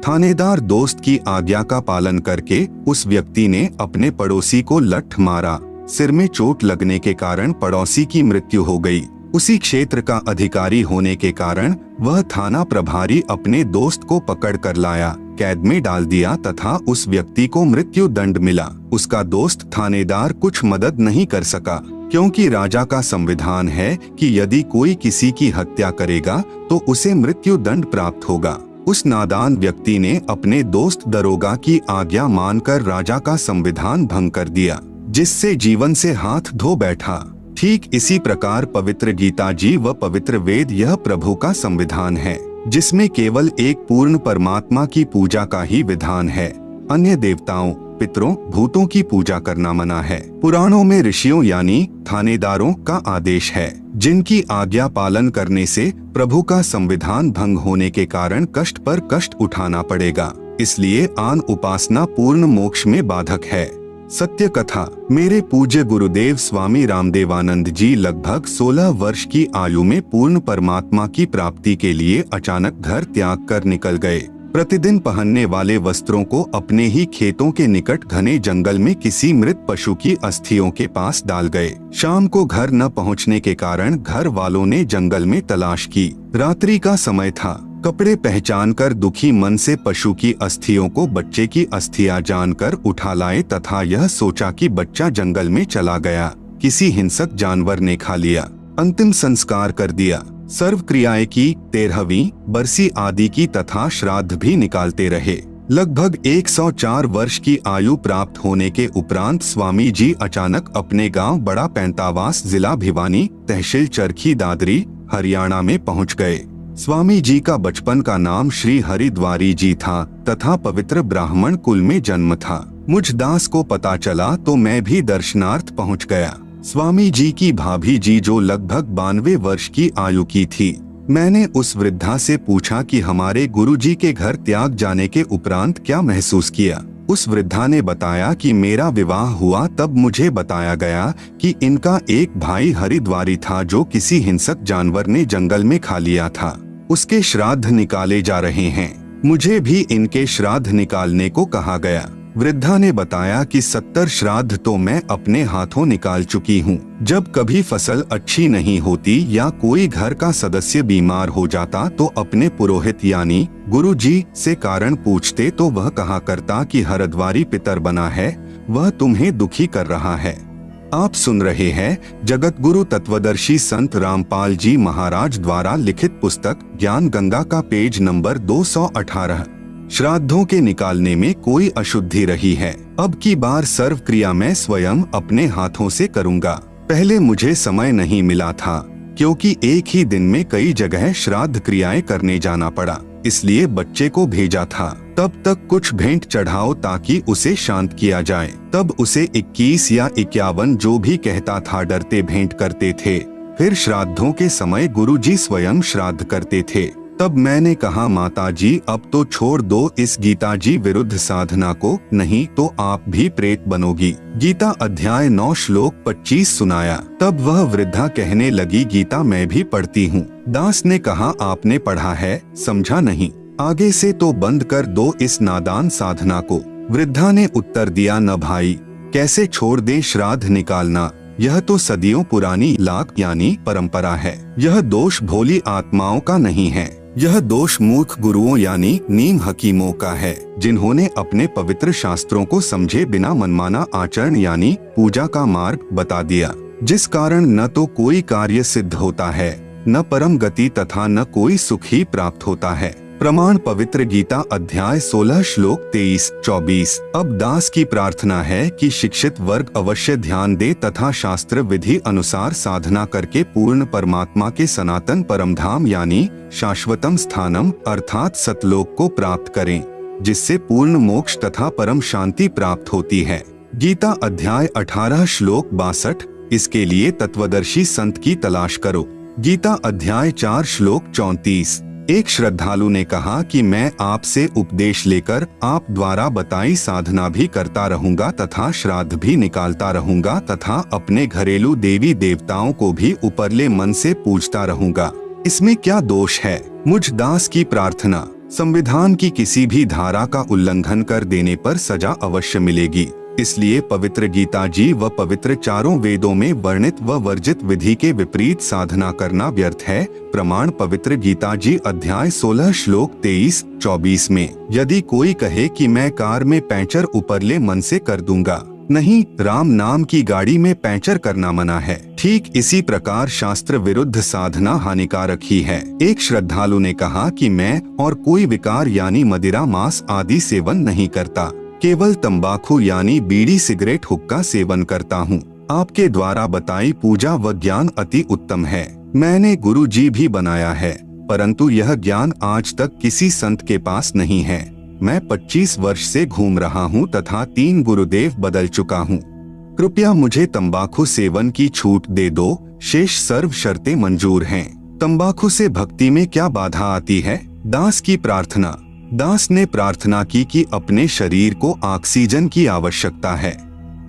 थानेदार दोस्त की आज्ञा का पालन करके उस व्यक्ति ने अपने पड़ोसी को लठ मारा। सिर में चोट लगने के कारण पड़ोसी की मृत्यु हो गई। उसी क्षेत्र का अधिकारी होने के कारण वह थाना प्रभारी अपने दोस्त को पकड़ कर लाया, कैद में डाल दिया तथा उस व्यक्ति को मृत्यु दंड मिला। उसका दोस्त थानेदार कुछ मदद नहीं कर सका, क्योंकि राजा का संविधान है कि यदि कोई किसी की हत्या करेगा तो उसे मृत्यु दंड प्राप्त होगा। उस नादान व्यक्ति ने अपने दोस्त दरोगा की आज्ञा मानकर राजा का संविधान भंग कर दिया, जिससे जीवन से हाथ धो बैठा। ठीक इसी प्रकार पवित्र गीता जी व पवित्र वेद यह प्रभु का संविधान है, जिसमें केवल एक पूर्ण परमात्मा की पूजा का ही विधान है। अन्य देवताओं, पितरों, भूतों की पूजा करना मना है। पुराणों में ऋषियों यानी थानेदारों का आदेश है, जिनकी आज्ञा पालन करने से प्रभु का संविधान भंग होने के कारण कष्ट पर कष्ट उठाना पड़ेगा। इसलिए आन उपासना पूर्ण मोक्ष में बाधक है। सत्य कथा। मेरे पूज्य गुरुदेव स्वामी रामदेवानंद जी लगभग 16 वर्ष की आयु में पूर्ण परमात्मा की प्राप्ति के लिए अचानक घर त्याग कर निकल गए। प्रतिदिन पहनने वाले वस्त्रों को अपने ही खेतों के निकट घने जंगल में किसी मृत पशु की अस्थियों के पास डाल गए। शाम को घर न पहुंचने के कारण घर वालों ने जंगल में तलाश की। रात्रि का समय था। कपड़े पहचानकर दुखी मन से पशु की अस्थियों को बच्चे की अस्थियां जानकर उठा लाए तथा यह सोचा कि बच्चा जंगल में चला गया, किसी हिंसक जानवर ने खा लिया। अंतिम संस्कार कर दिया। सर्व क्रियाएं की, 13वीं बरसी आदि की तथा श्राद्ध भी निकालते रहे। लगभग 104 वर्ष की आयु प्राप्त होने के उपरांत स्वामी जी अचानक अपने गांव बड़ा पैंतावास, जिला भिवानी, तहसील चरखी दादरी, हरियाणा में पहुंच गए। स्वामी जी का बचपन का नाम श्री हरिद्वारी जी था तथा पवित्र ब्राह्मण कुल में जन्म था। मुझ दास को पता चला तो मैं भी दर्शनार्थ पहुंच गया। स्वामी जी की भाभी जी जो लगभग 92 वर्ष की आयु की थी। मैंने उस वृद्धा से पूछा कि हमारे गुरुजी के घर त्याग जाने के उपरांत क्या महसूस किया। उस वृद्धा ने बताया कि मेरा विवाह हुआ तब मुझे बताया गया कि इनका एक भाई हरिद्वारी था जो किसी हिंसक जानवर ने जंगल में खा लिया था। उसके श्राद्ध निकाले जा रहे हैं। मुझे भी इनके श्राद्ध निकालने को कहा गया। वृद्धा ने बताया कि 70 श्राद्ध तो मैं अपने हाथों निकाल चुकी हूँ। जब कभी फसल अच्छी नहीं होती या कोई घर का सदस्य बीमार हो जाता तो अपने पुरोहित यानी गुरुजी से कारण पूछते तो वह कहा करता कि हरिद्वारी पितर बना है, वह तुम्हें दुखी कर रहा है। आप सुन रहे हैं जगत गुरु तत्वदर्शी संत रामपाल जी महाराज द्वारा लिखित पुस्तक ज्ञान गंगा का पेज नंबर 218। श्राद्धों के निकालने में कोई अशुद्धि रही है। अब की बार सर्व क्रिया मैं स्वयं अपने हाथों से करूंगा। पहले मुझे समय नहीं मिला था क्योंकि एक ही दिन में कई जगह श्राद्ध क्रियाएं करने जाना पड़ा, इसलिए बच्चे को भेजा था। तब तक कुछ भेंट चढ़ाओ ताकि उसे शांत किया जाए। तब उसे 21 या 51 जो भी कहता था डरते भेंट करते थे। फिर श्राद्धों के समय गुरुजी स्वयं श्राद्ध करते थे। तब मैंने कहा माताजी अब तो छोड़ दो इस गीता जी विरुद्ध साधना को, नहीं तो आप भी प्रेत बनोगी। गीता अध्याय 9 श्लोक 25 सुनाया। तब वह वृद्धा कहने लगी गीता मैं भी पढ़ती हूँ। दास ने कहा आपने पढ़ा है, समझा नहीं, आगे से तो बंद कर दो इस नादान साधना को। वृद्धा ने उत्तर दिया न भाई, कैसे छोड़ दे श्राद्ध निकालना, यह तो सदियों पुरानी लाक यानी परंपरा है। यह दोष भोली आत्माओं का नहीं है, यह दोष मूर्ख गुरुओं यानी नीम हकीमों का है, जिन्होंने अपने पवित्र शास्त्रों को समझे बिना मनमाना आचरण यानी पूजा का मार्ग बता दिया, जिस कारण न तो कोई कार्य सिद्ध होता है, न परम गति तथा न कोई सुख ही प्राप्त होता है। प्रमाण पवित्र गीता अध्याय 16 श्लोक 23-24। अब दास की प्रार्थना है कि शिक्षित वर्ग अवश्य ध्यान दे तथा शास्त्र विधि अनुसार साधना करके पूर्ण परमात्मा के सनातन परम धाम यानी शाश्वतम स्थानम अर्थात सतलोक को प्राप्त करें, जिससे पूर्ण मोक्ष तथा परम शांति प्राप्त होती है। गीता अध्याय 18 श्लोक 62। इसके लिए तत्वदर्शी संत की तलाश करो। गीता अध्याय 4 श्लोक 34। एक श्रद्धालु ने कहा कि मैं आपसे उपदेश लेकर आप द्वारा बताई साधना भी करता रहूंगा तथा श्राद्ध भी निकालता रहूंगा तथा अपने घरेलू देवी देवताओं को भी उपरले मन से पूजता रहूंगा, इसमें क्या दोष है? मुझ दास की प्रार्थना, संविधान की किसी भी धारा का उल्लंघन कर देने पर सजा अवश्य मिलेगी, इसलिए पवित्र गीता जी व पवित्र चारों वेदों में वर्णित व वर्जित विधि के विपरीत साधना करना व्यर्थ है। प्रमाण पवित्र गीता जी अध्याय 16 श्लोक 23-24 में, यदि कोई कहे कि मैं कार में पैंचर उपरले मन से कर दूंगा, नहीं, राम नाम की गाड़ी में पैंचर करना मना है। ठीक इसी प्रकार शास्त्र विरुद्ध साधना हानिकारक ही है। एक श्रद्धालु ने कहा कि मैं और कोई विकार यानी मदिरा मांस आदि सेवन नहीं करता, केवल तंबाकू यानी बीड़ी सिगरेट हुक्का सेवन करता हूँ। आपके द्वारा बताई पूजा व ज्ञान अति उत्तम है, मैंने गुरु जी भी बनाया है, परंतु यह ज्ञान आज तक किसी संत के पास नहीं है। मैं 25 वर्ष से घूम रहा हूँ तथा 3 गुरुदेव बदल चुका हूँ। कृपया मुझे तंबाकू सेवन की छूट दे दो, शेष सर्व शर्तें मंजूर हैं। तंबाकू से भक्ति में क्या बाधा आती है? दास की प्रार्थना। दास ने प्रार्थना की कि अपने शरीर को ऑक्सीजन की आवश्यकता है।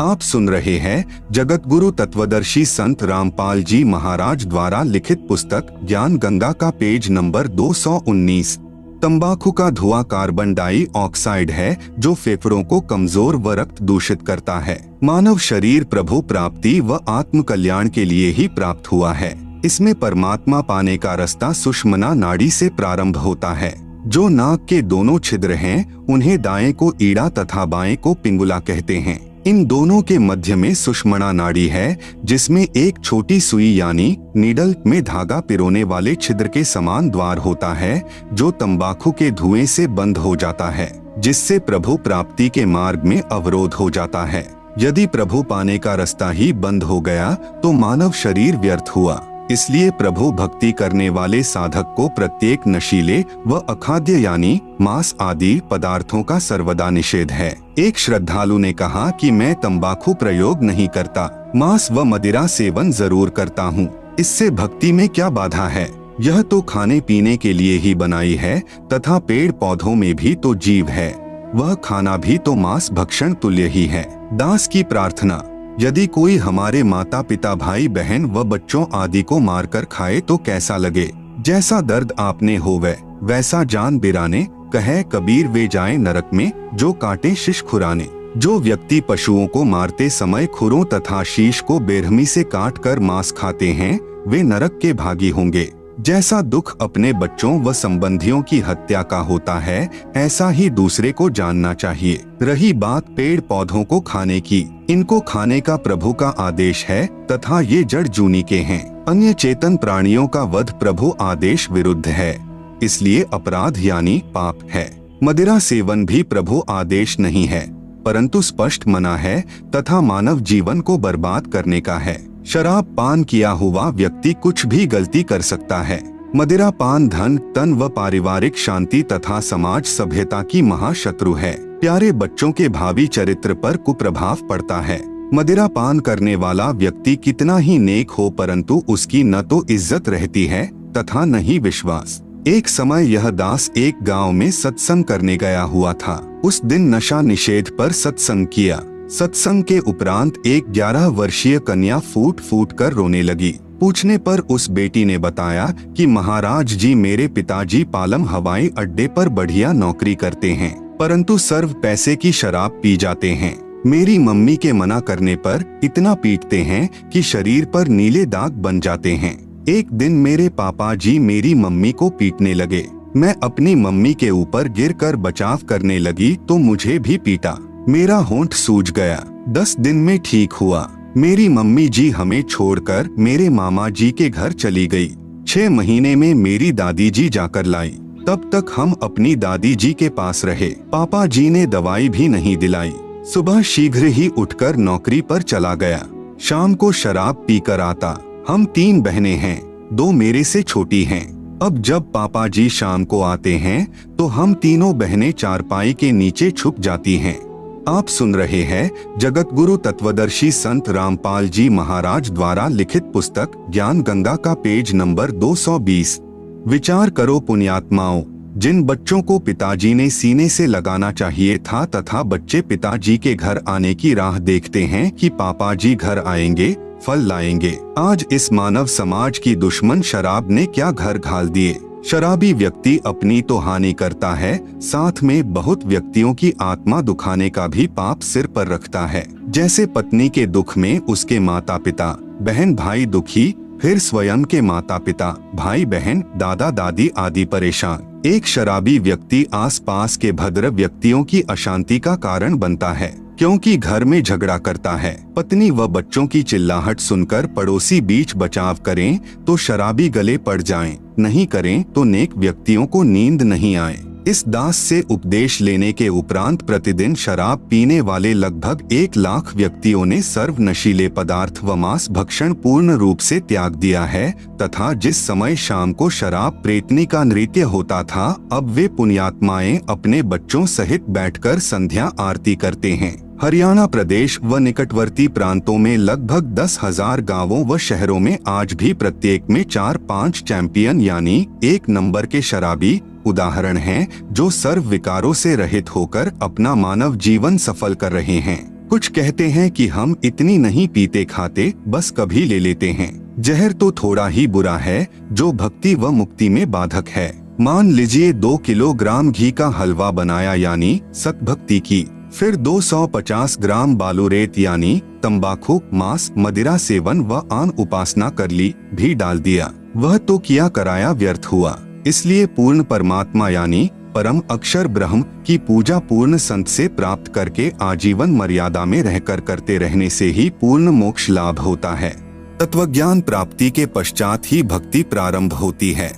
आप सुन रहे हैं जगत गुरु तत्वदर्शी संत रामपाल जी महाराज द्वारा लिखित पुस्तक ज्ञान गंगा का पेज नंबर 219। तंबाकू का धुआं कार्बन डाइऑक्साइड है जो फेफड़ों को कमजोर व रक्त दूषित करता है। मानव शरीर प्रभु प्राप्ति व आत्म कल्याण के लिए ही प्राप्त हुआ है। इसमें परमात्मा पाने का रास्ता सुषुम्ना नाड़ी से प्रारंभ होता है। जो नाक के दोनों छिद्र हैं, उन्हें दाएं को ईड़ा तथा बाएं को पिंगुला कहते हैं। इन दोनों के मध्य में सुषुम्ना नाड़ी है, जिसमें एक छोटी सुई यानी नीडल में धागा पिरोने वाले छिद्र के समान द्वार होता है, जो तंबाकू के धुएं से बंद हो जाता है, जिससे प्रभु प्राप्ति के मार्ग में अवरोध हो जाता है। यदि प्रभु पाने का रास्ता ही बंद हो गया तो मानव शरीर व्यर्थ हुआ। इसलिए प्रभु भक्ति करने वाले साधक को प्रत्येक नशीले व अखाद्य यानी मांस आदि पदार्थों का सर्वदा निषेध है। एक श्रद्धालु ने कहा कि मैं तंबाकू प्रयोग नहीं करता, मांस व मदिरा सेवन जरूर करता हूँ, इससे भक्ति में क्या बाधा है? यह तो खाने पीने के लिए ही बनाई है तथा पेड़ पौधों में भी तो जीव है, वह खाना भी तो मांस भक्षण तुल्य ही है। दास की प्रार्थना, यदि कोई हमारे माता पिता भाई बहन व बच्चों आदि को मारकर खाए तो कैसा लगे? जैसा दर्द आपने होवे वैसा जान बिराने, कहे कबीर वे जाए नरक में जो काटे शीश खुराने। जो व्यक्ति पशुओं को मारते समय खुरों तथा शीश को बेरहमी से काट कर मांस खाते हैं वे नरक के भागी होंगे। जैसा दुख अपने बच्चों व संबंधियों की हत्या का होता है, ऐसा ही दूसरे को जानना चाहिए। रही बात पेड़ पौधों को खाने की, इनको खाने का प्रभु का आदेश है तथा ये जड़ जूनी के हैं। अन्य चेतन प्राणियों का वध प्रभु आदेश विरुद्ध है, इसलिए अपराध यानी पाप है। मदिरा सेवन भी प्रभु आदेश नहीं है, परंतु स्पष्ट मना है तथा मानव जीवन को बर्बाद करने का है। शराब पान किया हुआ व्यक्ति कुछ भी गलती कर सकता है। मदिरा पान धन तन व पारिवारिक शांति तथा समाज सभ्यता की महाशत्रु है। प्यारे बच्चों के भावी चरित्र पर कुप्रभाव पड़ता है। मदिरा पान करने वाला व्यक्ति कितना ही नेक हो परंतु उसकी न तो इज्जत रहती है तथा न ही विश्वास। एक समय यह दास एक गांव में सत्संग करने गया हुआ था। उस दिन नशा निषेध पर सत्संग किया। सत्संग के उपरांत एक 11 वर्षीय कन्या फूट फूट कर रोने लगी। पूछने पर उस बेटी ने बताया कि महाराज जी मेरे पिताजी पालम हवाई अड्डे पर बढ़िया नौकरी करते हैं, परंतु सर्व पैसे की शराब पी जाते हैं। मेरी मम्मी के मना करने पर इतना पीटते हैं कि शरीर पर नीले दाग बन जाते हैं। एक दिन मेरे पापा जी मेरी मम्मी को पीटने लगे। मैं अपनी मम्मी के ऊपर गिरकर बचाव करने लगी तो मुझे भी पीटा। मेरा होंठ सूज गया। 10 दिन में ठीक हुआ। मेरी मम्मी जी हमें छोड़कर मेरे मामा जी के घर चली गई। 6 महीने में मेरी दादी जी जाकर लाई। तब तक हम अपनी दादी जी के पास रहे। पापा जी ने दवाई भी नहीं दिलाई। सुबह शीघ्र ही उठकर नौकरी पर चला गया। शाम को शराब पीकर आता। हम 3 बहनें हैं, 2 मेरे से छोटी हैं। अब जब पापा जी शाम को आते हैं तो हम तीनों बहनें चारपाई के नीचे छुप जाती हैं। आप सुन रहे हैं जगत गुरु तत्वदर्शी संत रामपाल जी महाराज द्वारा लिखित पुस्तक ज्ञान गंगा का पेज नंबर 220। विचार करो पुण्यात्माओं, जिन बच्चों को पिताजी ने सीने से लगाना चाहिए था तथा बच्चे पिताजी के घर आने की राह देखते हैं कि पापा जी घर आएंगे, फल लाएंगे। आज इस मानव समाज की दुश्मन शराब ने क्या घर घाल दिए। शराबी व्यक्ति अपनी तो हानि करता है, साथ में बहुत व्यक्तियों की आत्मा दुखाने का भी पाप सिर पर रखता है। जैसे पत्नी के दुख में उसके माता पिता बहन भाई दुखी, फिर स्वयं के माता पिता भाई बहन दादा दादी आदि परेशान। एक शराबी व्यक्ति आसपास के भद्र व्यक्तियों की अशांति का कारण बनता है, क्योंकि घर में झगड़ा करता है। पत्नी व बच्चों की चिल्लाहट सुनकर पड़ोसी बीच बचाव करें तो शराबी गले पड़ जाएं, नहीं करें तो नेक व्यक्तियों को नींद नहीं आए। इस दास से उपदेश लेने के उपरांत प्रतिदिन शराब पीने वाले लगभग 1 लाख व्यक्तियों ने सर्व नशीले पदार्थ व मांस भक्षण पूर्ण रूप से त्याग दिया है तथा जिस समय शाम को शराब प्रेतनी का नृत्य होता था, अब वे पुण्यात्माएं अपने बच्चों सहित बैठकर संध्या आरती करते हैं। हरियाणा प्रदेश व निकटवर्ती प्रांतों में लगभग 10,000 गांवों व शहरों में आज भी प्रत्येक में 4-5 चैंपियन यानी 1 नंबर के शराबी उदाहरण हैं, जो सर्व विकारों से रहित होकर अपना मानव जीवन सफल कर रहे हैं। कुछ कहते हैं कि हम इतनी नहीं पीते खाते, बस कभी ले लेते हैं। जहर तो थोड़ा ही बुरा है जो भक्ति व मुक्ति में बाधक है। मान लीजिए 2 किलोग्राम घी का हलवा बनाया यानी सतभक्ति की, फिर 250 ग्राम बालूरेत यानी तंबाकू, मांस, मदिरा सेवन व आन उपासना कर ली भी डाल दिया, वह तो किया कराया व्यर्थ हुआ। इसलिए पूर्ण परमात्मा यानी परम अक्षर ब्रह्म की पूजा पूर्ण संत से प्राप्त करके आजीवन मर्यादा में रहकर करते रहने से ही पूर्ण मोक्ष लाभ होता है। तत्वज्ञान प्राप्ति के पश्चात ही भक्ति प्रारंभ होती है।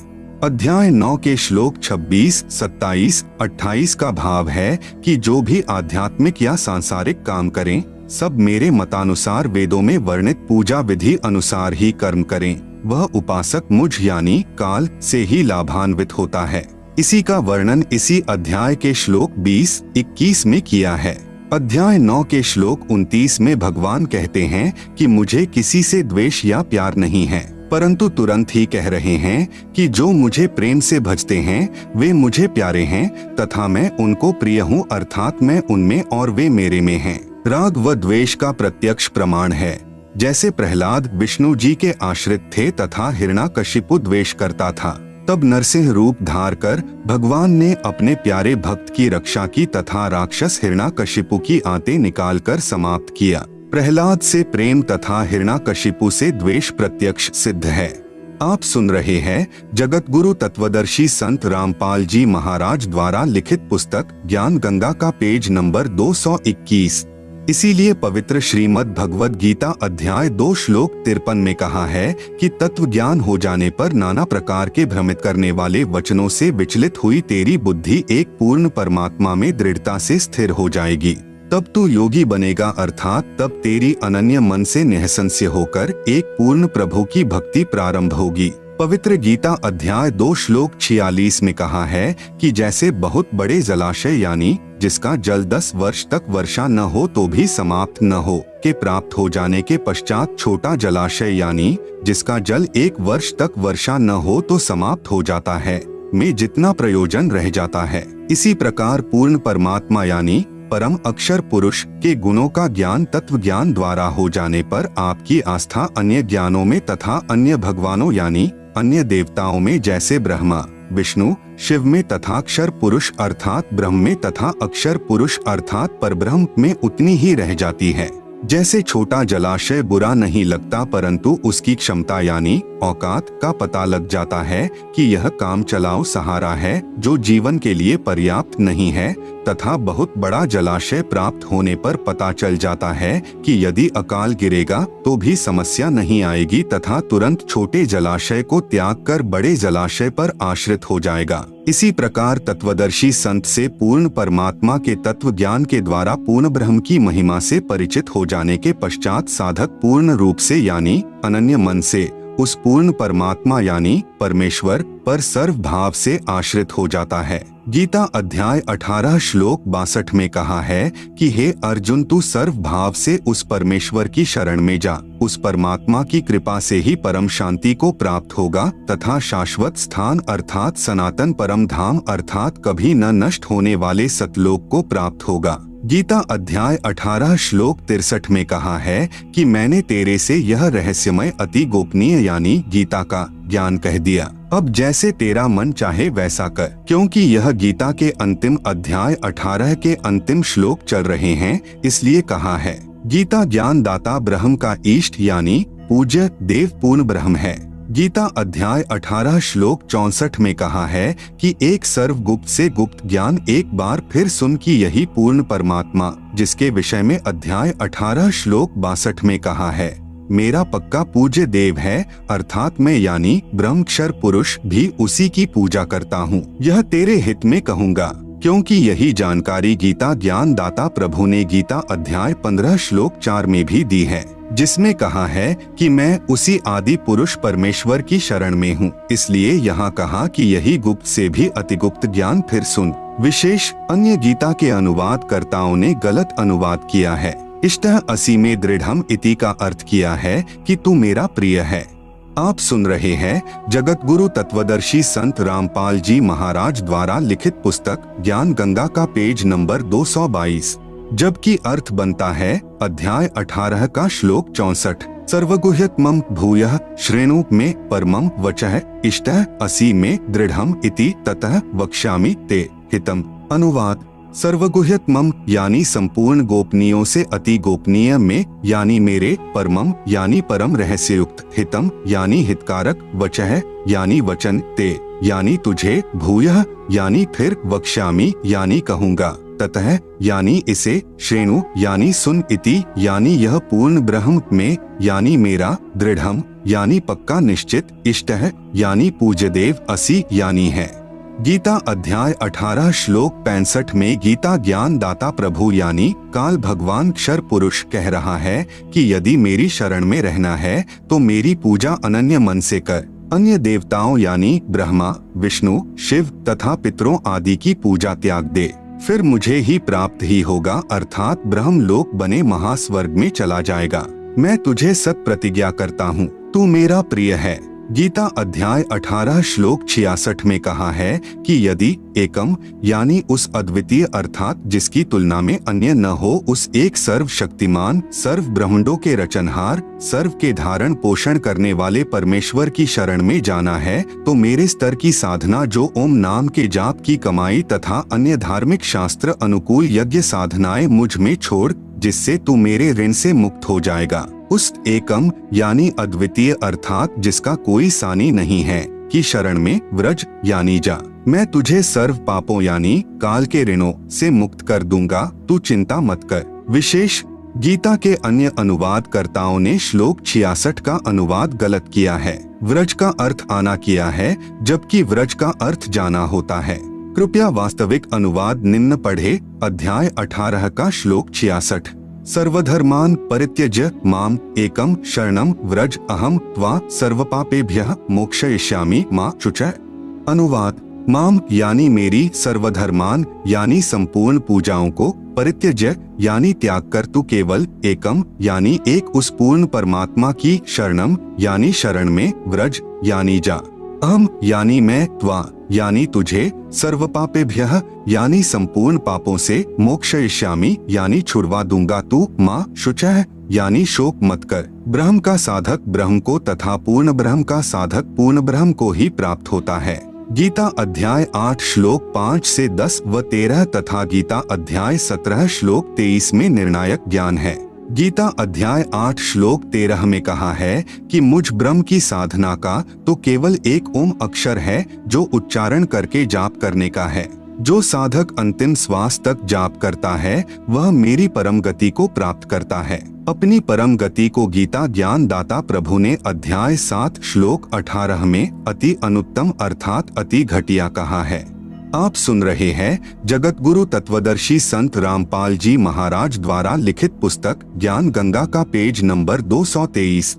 अध्याय 9 के श्लोक 26, 27, 28 का भाव है कि जो भी आध्यात्मिक या सांसारिक काम करें, सब मेरे मतानुसार वेदों में वर्णित पूजा विधि अनुसार ही कर्म करें। वह उपासक मुझ यानी काल से ही लाभान्वित होता है। इसी का वर्णन इसी अध्याय के श्लोक 20-21 में किया है। अध्याय 9 के श्लोक 29 में भगवान कहते हैं कि मुझे किसी से द्वेष या प्यार नहीं है, परंतु तुरंत ही कह रहे हैं कि जो मुझे प्रेम से भजते हैं वे मुझे प्यारे हैं तथा मैं उनको प्रिय हूँ, अर्थात मैं उनमें और वे मेरे में हैं। राग व द्वेष का प्रत्यक्ष प्रमाण है। जैसे प्रहलाद विष्णु जी के आश्रित थे तथा हिरण्याकशिपु द्वेष करता था, तब नरसिंह रूप धार कर भगवान ने अपने प्यारे भक्त की रक्षा की तथा राक्षस हिरण्याकशिपु की आंतें निकालकर समाप्त किया। प्रहलाद से प्रेम तथा हिरण्याकशिपु से द्वेष प्रत्यक्ष सिद्ध है। आप सुन रहे हैं जगत गुरु तत्वदर्शी संत रामपाल जी महाराज द्वारा लिखित पुस्तक ज्ञान गंगा का पेज नंबर 221। इसीलिए पवित्र श्रीमद् भगवद गीता अध्याय 2 श्लोक 53 में कहा है कि तत्व ज्ञान हो जाने पर नाना प्रकार के भ्रमित करने वाले वचनों से विचलित हुई तेरी बुद्धि एक पूर्ण परमात्मा में दृढ़ता से स्थिर हो जाएगी। तब तू योगी बनेगा, अर्थात तब तेरी अनन्य मन से निःसंशय होकर एक पूर्ण प्रभु की भक्ति प्रारंभ होगी। पवित्र गीता अध्याय 2 श्लोक 46 में कहा है कि जैसे बहुत बड़े जलाशय यानी जिसका जल 10 वर्ष तक वर्षा न हो तो भी समाप्त न हो के प्राप्त हो जाने के पश्चात छोटा जलाशय यानी जिसका जल 1 वर्ष तक वर्षा न हो तो समाप्त हो जाता है, में जितना प्रयोजन रह जाता है, इसी प्रकार पूर्ण परमात्मा यानी परम अक्षर पुरुष के गुणों का ज्ञान तत्व ज्ञान द्वारा हो जाने पर आपकी आस्था अन्य ज्ञानों में तथा अन्य भगवानों यानी अन्य देवताओं में जैसे ब्रह्मा विष्णु शिव में तथा अक्षर पुरुष अर्थात ब्रह्म में तथा अक्षर पुरुष अर्थात परब्रह्म में उतनी ही रह जाती है। जैसे छोटा जलाशय बुरा नहीं लगता परंतु उसकी क्षमता यानी औकात का पता लग जाता है कि यह काम चलाओ सहारा है जो जीवन के लिए पर्याप्त नहीं है, तथा बहुत बड़ा जलाशय प्राप्त होने पर पता चल जाता है कि यदि अकाल गिरेगा तो भी समस्या नहीं आएगी तथा तुरंत छोटे जलाशय को त्याग कर बड़े जलाशय पर आश्रित हो जाएगा। इसी प्रकार तत्वदर्शी संत से पूर्ण परमात्मा के तत्व ज्ञान के द्वारा पूर्ण ब्रह्म की महिमा से परिचित हो जाने के पश्चात साधक पूर्ण रूप से यानी अनन्य मन से उस पूर्ण परमात्मा यानी परमेश्वर पर सर्व भाव से आश्रित हो जाता है। गीता अध्याय 18 श्लोक 62 में कहा है कि हे अर्जुन, तू सर्व भाव से उस परमेश्वर की शरण में जा, उस परमात्मा की कृपा से ही परम शांति को प्राप्त होगा तथा शाश्वत स्थान अर्थात सनातन परम धाम अर्थात कभी न नष्ट होने वाले सतलोक को प्राप्त होगा। गीता अध्याय 18 श्लोक 63 में कहा है कि मैंने तेरे से यह रहस्यमय अति गोपनीय यानी गीता का ज्ञान कह दिया, अब जैसे तेरा मन चाहे वैसा कर। क्योंकि यह गीता के अंतिम अध्याय 18 के अंतिम श्लोक चल रहे हैं, इसलिए कहा है गीता ज्ञान दाता ब्रह्म का इष्ट यानी पूज्य देव पूर्ण ब्रह्म है। गीता अध्याय 18 श्लोक 64 में कहा है कि एक सर्वगुप्त से गुप्त ज्ञान एक बार फिर सुन कि यही पूर्ण परमात्मा जिसके विषय में अध्याय 18 श्लोक 62 में कहा है मेरा पक्का पूज्य देव है, अर्थात मैं यानी ब्रह्मक्षर पुरुष भी उसी की पूजा करता हूँ। यह तेरे हित में कहूँगा, क्योंकि यही जानकारी गीता ज्ञान दाता प्रभु ने गीता अध्याय 15 श्लोक 4 में भी दी है, जिसमें कहा है कि मैं उसी आदि पुरुष परमेश्वर की शरण में हूँ। इसलिए यहाँ कहा कि यही गुप्त से भी अतिगुप्त ज्ञान फिर सुन। विशेष अन्य गीता के अनुवादकर्ताओं ने गलत अनुवाद किया है। इष्टः असि में दृढ़म इति का अर्थ किया है कि तू मेरा प्रिय है। आप सुन रहे हैं जगत गुरु तत्वदर्शी संत रामपाल जी महाराज द्वारा लिखित पुस्तक ज्ञान गंगा का पेज नंबर 222, जबकि अर्थ बनता है अध्याय 18 का श्लोक 64। सर्वगुह्यतमं भूयः श्रेणु में परमं वचः इष्टः असि में दृढ़म इति ततः वक्ष्यामि ते हितम। अनुवाद सर्वगुह्यतमं यानी संपूर्ण गोपनीयों से अति गोपनीय में यानी मेरे, परमम यानी परम रहस्ययुक्त, हितम यानी हितकारक, वचः यानी वचन, ते यानी तुझे, भूयः यानी फिर, वक्ष्यामि यानी कहूँगा, ततः यानी इसे, श्रेणु यानी सुन, इति यानी यह पूर्ण ब्रह्म में यानी मेरा, दृढ़म यानी पक्का निश्चित, इष्टः यानी पूज्य देव, असि यानी है। गीता अध्याय 18 श्लोक 65 में गीता ज्ञान दाता प्रभु यानी काल भगवान क्षर पुरुष कह रहा है कि यदि मेरी शरण में रहना है तो मेरी पूजा अनन्य मन से कर, अन्य देवताओं यानी ब्रह्मा, विष्णु, शिव तथा पितरों आदि की पूजा त्याग दे, फिर मुझे ही प्राप्त ही होगा, अर्थात ब्रह्म लोक बने महास्वर्ग में चला जाएगा। मैं तुझे सत प्रतिज्ञा करता हूँ, तू मेरा प्रिय है। गीता अध्याय 18 श्लोक 66 में कहा है कि यदि एकम यानी उस अद्वितीय अर्थात जिसकी तुलना में अन्य न हो, उस एक सर्वशक्तिमान, सर्व ब्रह्मांडों के रचनहार, सर्व के धारण पोषण करने वाले परमेश्वर की शरण में जाना है, तो मेरे स्तर की साधना जो ओम नाम के जाप की कमाई तथा अन्य धार्मिक शास्त्र अनुकूल यज्ञ साधनाएं मुझ में छोड़, जिससे तू मेरे ऋण से मुक्त हो जाएगा। उस एकम यानी अद्वितीय अर्थात जिसका कोई सानी नहीं है की शरण में व्रज यानी जा। मैं तुझे सर्व पापों यानी काल के ऋणों से मुक्त कर दूंगा, तू चिंता मत कर। विशेष गीता के अन्य अनुवादकर्ताओं ने श्लोक 66 का अनुवाद गलत किया है। व्रज का अर्थ आना किया है, जबकि व्रज का अर्थ जाना होता है। कृपया वास्तविक अनुवाद निम्न पढ़े। अध्याय 18 का श्लोक 66। सर्वधर्मान परित्यज्य माम एकम शरणम व्रज अहम त्वा सर्वपापेभ्यः मोक्षयिष्यामि मा शुचः। अनुवाद: माम यानी मेरी, सर्वधर्मान यानी संपूर्ण पूजाओं को, परित्यज्य यानी त्याग कर तू केवल, एकम यानी एक उस पूर्ण परमात्मा की, शरणम यानी शरण में, व्रज यानी जा, अहम यानी मैं, त्वा यानी तुझे, सर्वपापेभ्यः यानी संपूर्ण पापों से, मोक्षयिष्यामि यानी छुड़वा दूंगा तू, माँ शुचः यानी शोक मत कर। ब्रह्म का साधक ब्रह्म को तथा पूर्ण ब्रह्म का साधक पूर्ण ब्रह्म को ही प्राप्त होता है। गीता अध्याय 8 श्लोक 5 से 10 व 13 तथा गीता अध्याय 17 श्लोक 23 में निर्णायक ज्ञान है। गीता अध्याय 8 श्लोक 13 में कहा है कि मुझ ब्रह्म की साधना का तो केवल एक ओम अक्षर है जो उच्चारण करके जाप करने का है। जो साधक अंतिम श्वास तक जाप करता है वह मेरी परम गति को प्राप्त करता है। अपनी परम गति को गीता ज्ञान दाता प्रभु ने अध्याय 7 श्लोक 18 में अति अनुत्तम अर्थात अति घटिया कहा है। आप सुन रहे हैं जगत गुरु तत्वदर्शी संत रामपाल जी महाराज द्वारा लिखित पुस्तक ज्ञान गंगा का पेज नंबर 223।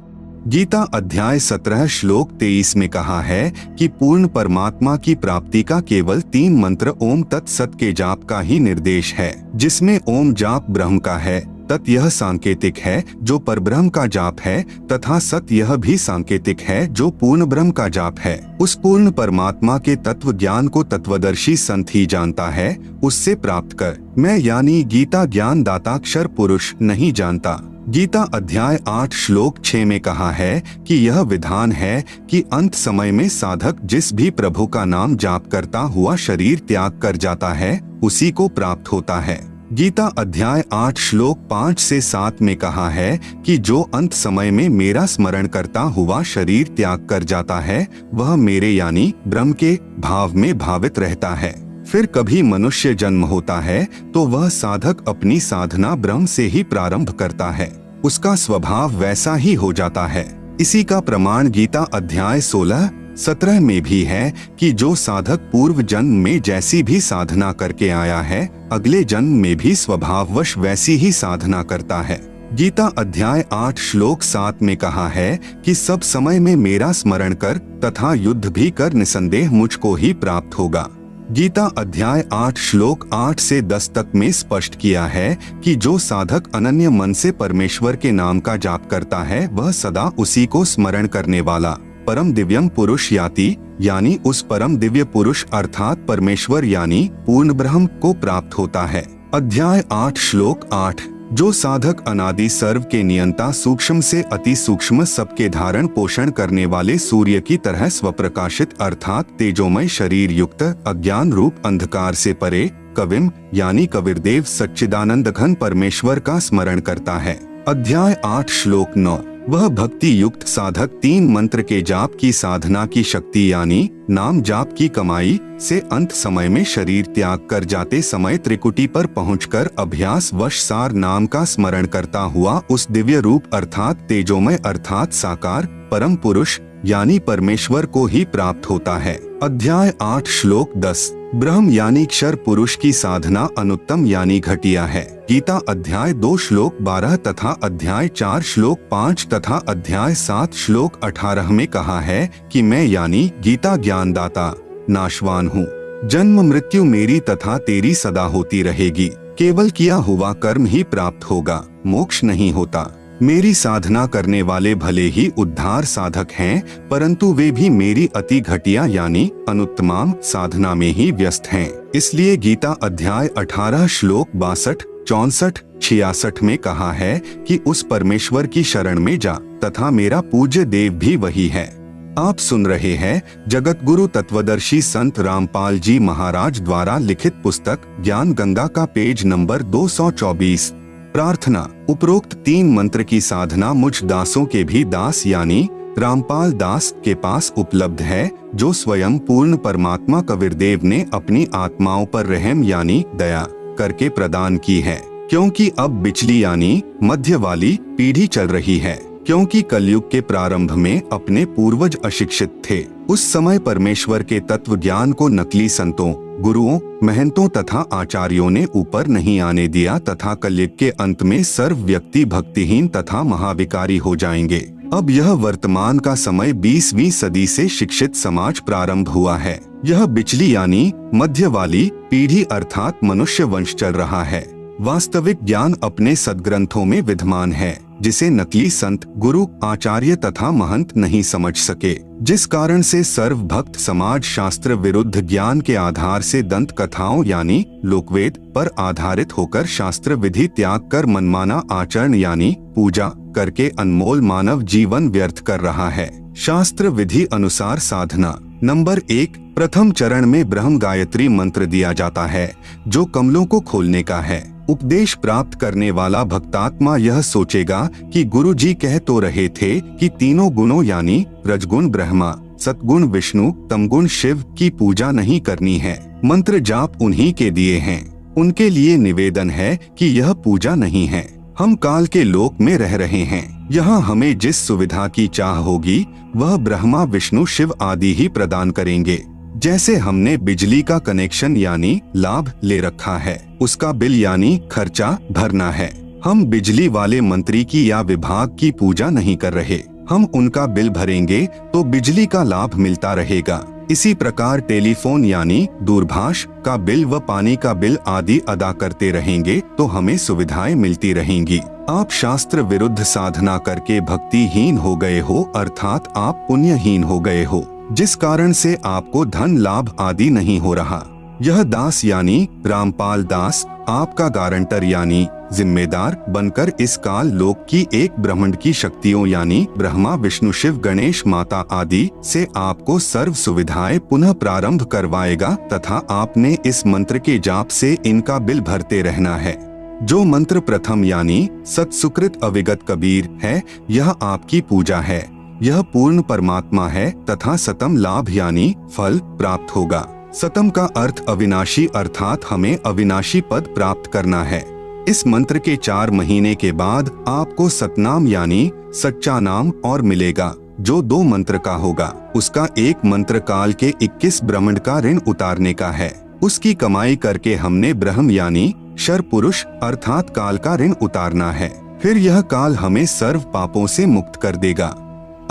गीता अध्याय 17 श्लोक 23 में कहा है कि पूर्ण परमात्मा की प्राप्ति का केवल 3 मंत्र ओम तत्सत के जाप का ही निर्देश है, जिसमें ओम जाप ब्रह्म का है, तत् यह सांकेतिक है जो परब्रह्म का जाप है, तथा सत यह भी सांकेतिक है जो पूर्ण ब्रह्म का जाप है। उस पूर्ण परमात्मा के तत्व ज्ञान को तत्वदर्शी संत ही जानता है, उससे प्राप्त कर। मैं यानी गीता ज्ञान दाता अक्षर पुरुष नहीं जानता। गीता अध्याय 8 श्लोक 6 में कहा है कि यह विधान है कि अंत समय में साधक जिस भी प्रभु का नाम जाप करता हुआ शरीर त्याग कर जाता है उसी को प्राप्त होता है। गीता अध्याय 8 श्लोक 5 से 7 में कहा है कि जो अंत समय में मेरा स्मरण करता हुआ शरीर त्याग कर जाता है वह मेरे यानी ब्रह्म के भाव में भावित रहता है। फिर कभी मनुष्य जन्म होता है तो वह साधक अपनी साधना ब्रह्म से ही प्रारंभ करता है, उसका स्वभाव वैसा ही हो जाता है। इसी का प्रमाण गीता अध्याय 16-17 में भी है कि जो साधक पूर्व जन्म में जैसी भी साधना करके आया है अगले जन्म में भी स्वभाववश वैसी ही साधना करता है। गीता अध्याय 8 श्लोक 7 में कहा है कि सब समय में मेरा स्मरण कर तथा युद्ध भी कर, निसंदेह मुझको ही प्राप्त होगा। गीता अध्याय 8 श्लोक 8 से 10 तक में स्पष्ट किया है कि जो साधक अनन्य मन से परमेश्वर के नाम का जाप करता है वह सदा उसी को स्मरण करने वाला परम दिव्यम पुरुष यानी उस परम दिव्य पुरुष अर्थात परमेश्वर यानी पूर्ण ब्रह्म को प्राप्त होता है। अध्याय 8 श्लोक 8। जो साधक अनादि सर्व के नियंता सूक्ष्म से अति सूक्ष्म सबके धारण पोषण करने वाले सूर्य की तरह स्वप्रकाशित अर्थात तेजोमय शरीर युक्त अज्ञान रूप अंधकार से परे कविम यानी कबीरदेव सच्चिदानंद घन परमेश्वर का स्मरण करता है। अध्याय 8 श्लोक 9। वह भक्ति युक्त साधक 3 मंत्र के जाप की साधना की शक्ति यानी नाम जाप की कमाई से अंत समय में शरीर त्याग कर जाते समय त्रिकुटी पर पहुंचकर अभ्यास वश सार नाम का स्मरण करता हुआ उस दिव्य रूप अर्थात तेजोमय अर्थात साकार परम पुरुष यानी परमेश्वर को ही प्राप्त होता है। अध्याय 8 श्लोक 10 ब्रह्म यानी क्षर पुरुष की साधना अनुत्तम यानी घटिया है। गीता अध्याय 2 श्लोक 12 तथा अध्याय 4 श्लोक 5 तथा अध्याय 7 श्लोक 18 में कहा है कि मैं यानी गीता ज्ञानदाता नाशवान हूँ। जन्म मृत्यु मेरी तथा तेरी सदा होती रहेगी। केवल किया हुआ कर्म ही प्राप्त होगा, मोक्ष नहीं होता। मेरी साधना करने वाले भले ही उद्धार साधक हैं, परंतु वे भी मेरी अति घटिया यानी अनुत्तम साधना में ही व्यस्त हैं। इसलिए गीता अध्याय 18 श्लोक 62, 64, 66 में कहा है कि उस परमेश्वर की शरण में जा तथा मेरा पूज्य देव भी वही है। आप सुन रहे हैं जगत गुरु तत्वदर्शी संत रामपाल जी महाराज द्वारा लिखित पुस्तक ज्ञान गंगा का पेज नंबर 224। प्रार्थना। उपरोक्त 3 मंत्र की साधना मुझ दासों के भी दास यानी रामपाल दास के पास उपलब्ध है, जो स्वयं पूर्ण परमात्मा कबीरदेव ने अपनी आत्माओं पर रहम यानी दया करके प्रदान की है। क्योंकि अब बिचली यानी मध्य वाली पीढ़ी चल रही है, क्योंकि कलयुग के प्रारंभ में अपने पूर्वज अशिक्षित थे। उस समय परमेश्वर के तत्व ज्ञान को नकली संतों, गुरुओं, महंतों तथा आचार्यों ने ऊपर नहीं आने दिया तथा कलयुग के अंत में सर्व व्यक्ति भक्तिहीन तथा महाविकारी हो जाएंगे। अब यह वर्तमान का समय 20वीं सदी से शिक्षित समाज प्रारंभ हुआ है। यह बिचली यानी मध्य वाली पीढ़ी अर्थात मनुष्य वंश चल रहा है। वास्तविक ज्ञान अपने सद्ग्रंथों में विद्यमान है, जिसे नकली संत, गुरु, आचार्य तथा महंत नहीं समझ सके, जिस कारण से सर्व भक्त समाज शास्त्र विरुद्ध ज्ञान के आधार से दंत कथाओं यानी लोकवेद पर आधारित होकर शास्त्र विधि त्याग कर मनमाना आचरण यानी पूजा करके अनमोल मानव जीवन व्यर्थ कर रहा है। शास्त्र विधि अनुसार साधना। नंबर 1, प्रथम चरण में ब्रह्म गायत्री मंत्र दिया जाता है, जो कमलों को खोलने का है। उपदेश प्राप्त करने वाला भक्तात्मा यह सोचेगा कि गुरु जी कह तो रहे थे कि तीनों गुणों यानी रजगुण ब्रह्मा, सतगुण विष्णु, तमगुण शिव की पूजा नहीं करनी है। मंत्र जाप उन्हीं के दिए हैं, उनके लिए निवेदन है कि यह पूजा नहीं है। हम काल के लोक में रह रहे हैं। यहाँ हमें जिस सुविधा की चाह होगी वह ब्रह्मा, विष्णु, शिव आदि ही प्रदान करेंगे। जैसे हमने बिजली का कनेक्शन यानी लाभ ले रखा है, उसका बिल यानी खर्चा भरना है। हम बिजली वाले मंत्री की या विभाग की पूजा नहीं कर रहे, हम उनका बिल भरेंगे तो बिजली का लाभ मिलता रहेगा। इसी प्रकार टेलीफोन यानी दूरभाष का बिल व पानी का बिल आदि अदा करते रहेंगे तो हमें सुविधाएं मिलती रहेंगी। आप शास्त्र विरुद्ध साधना करके भक्तिहीन हो गए हो, अर्थात आप पुण्यहीन हो गए हो, जिस कारण से आपको धन लाभ आदि नहीं हो रहा। यह दास यानी रामपाल दास आपका गारंटर यानी जिम्मेदार बनकर इस काल लोक की एक ब्रह्मांड की शक्तियों यानी ब्रह्मा, विष्णु, शिव, गणेश, माता आदि से आपको सर्व सुविधाएं पुनः प्रारंभ करवाएगा तथा आपने इस मंत्र के जाप से इनका बिल भरते रहना है। जो मंत्र प्रथम यानी सत्सुकृत अविगत कबीर है, यह आपकी पूजा है। यह पूर्ण परमात्मा है तथा सतम लाभ यानी फल प्राप्त होगा। सतम का अर्थ अविनाशी अर्थात हमें अविनाशी पद प्राप्त करना है। इस मंत्र के 4 महीने के बाद आपको सतनाम यानी सच्चा नाम और मिलेगा, जो 2 मंत्र का होगा। उसका एक मंत्र काल के 21 ब्रह्मांड का ऋण उतारने का है। उसकी कमाई करके हमने ब्रह्म यानी शर पुरुष अर्थात काल का ऋण उतारना है। फिर यह काल हमें सर्व पापों से मुक्त कर देगा।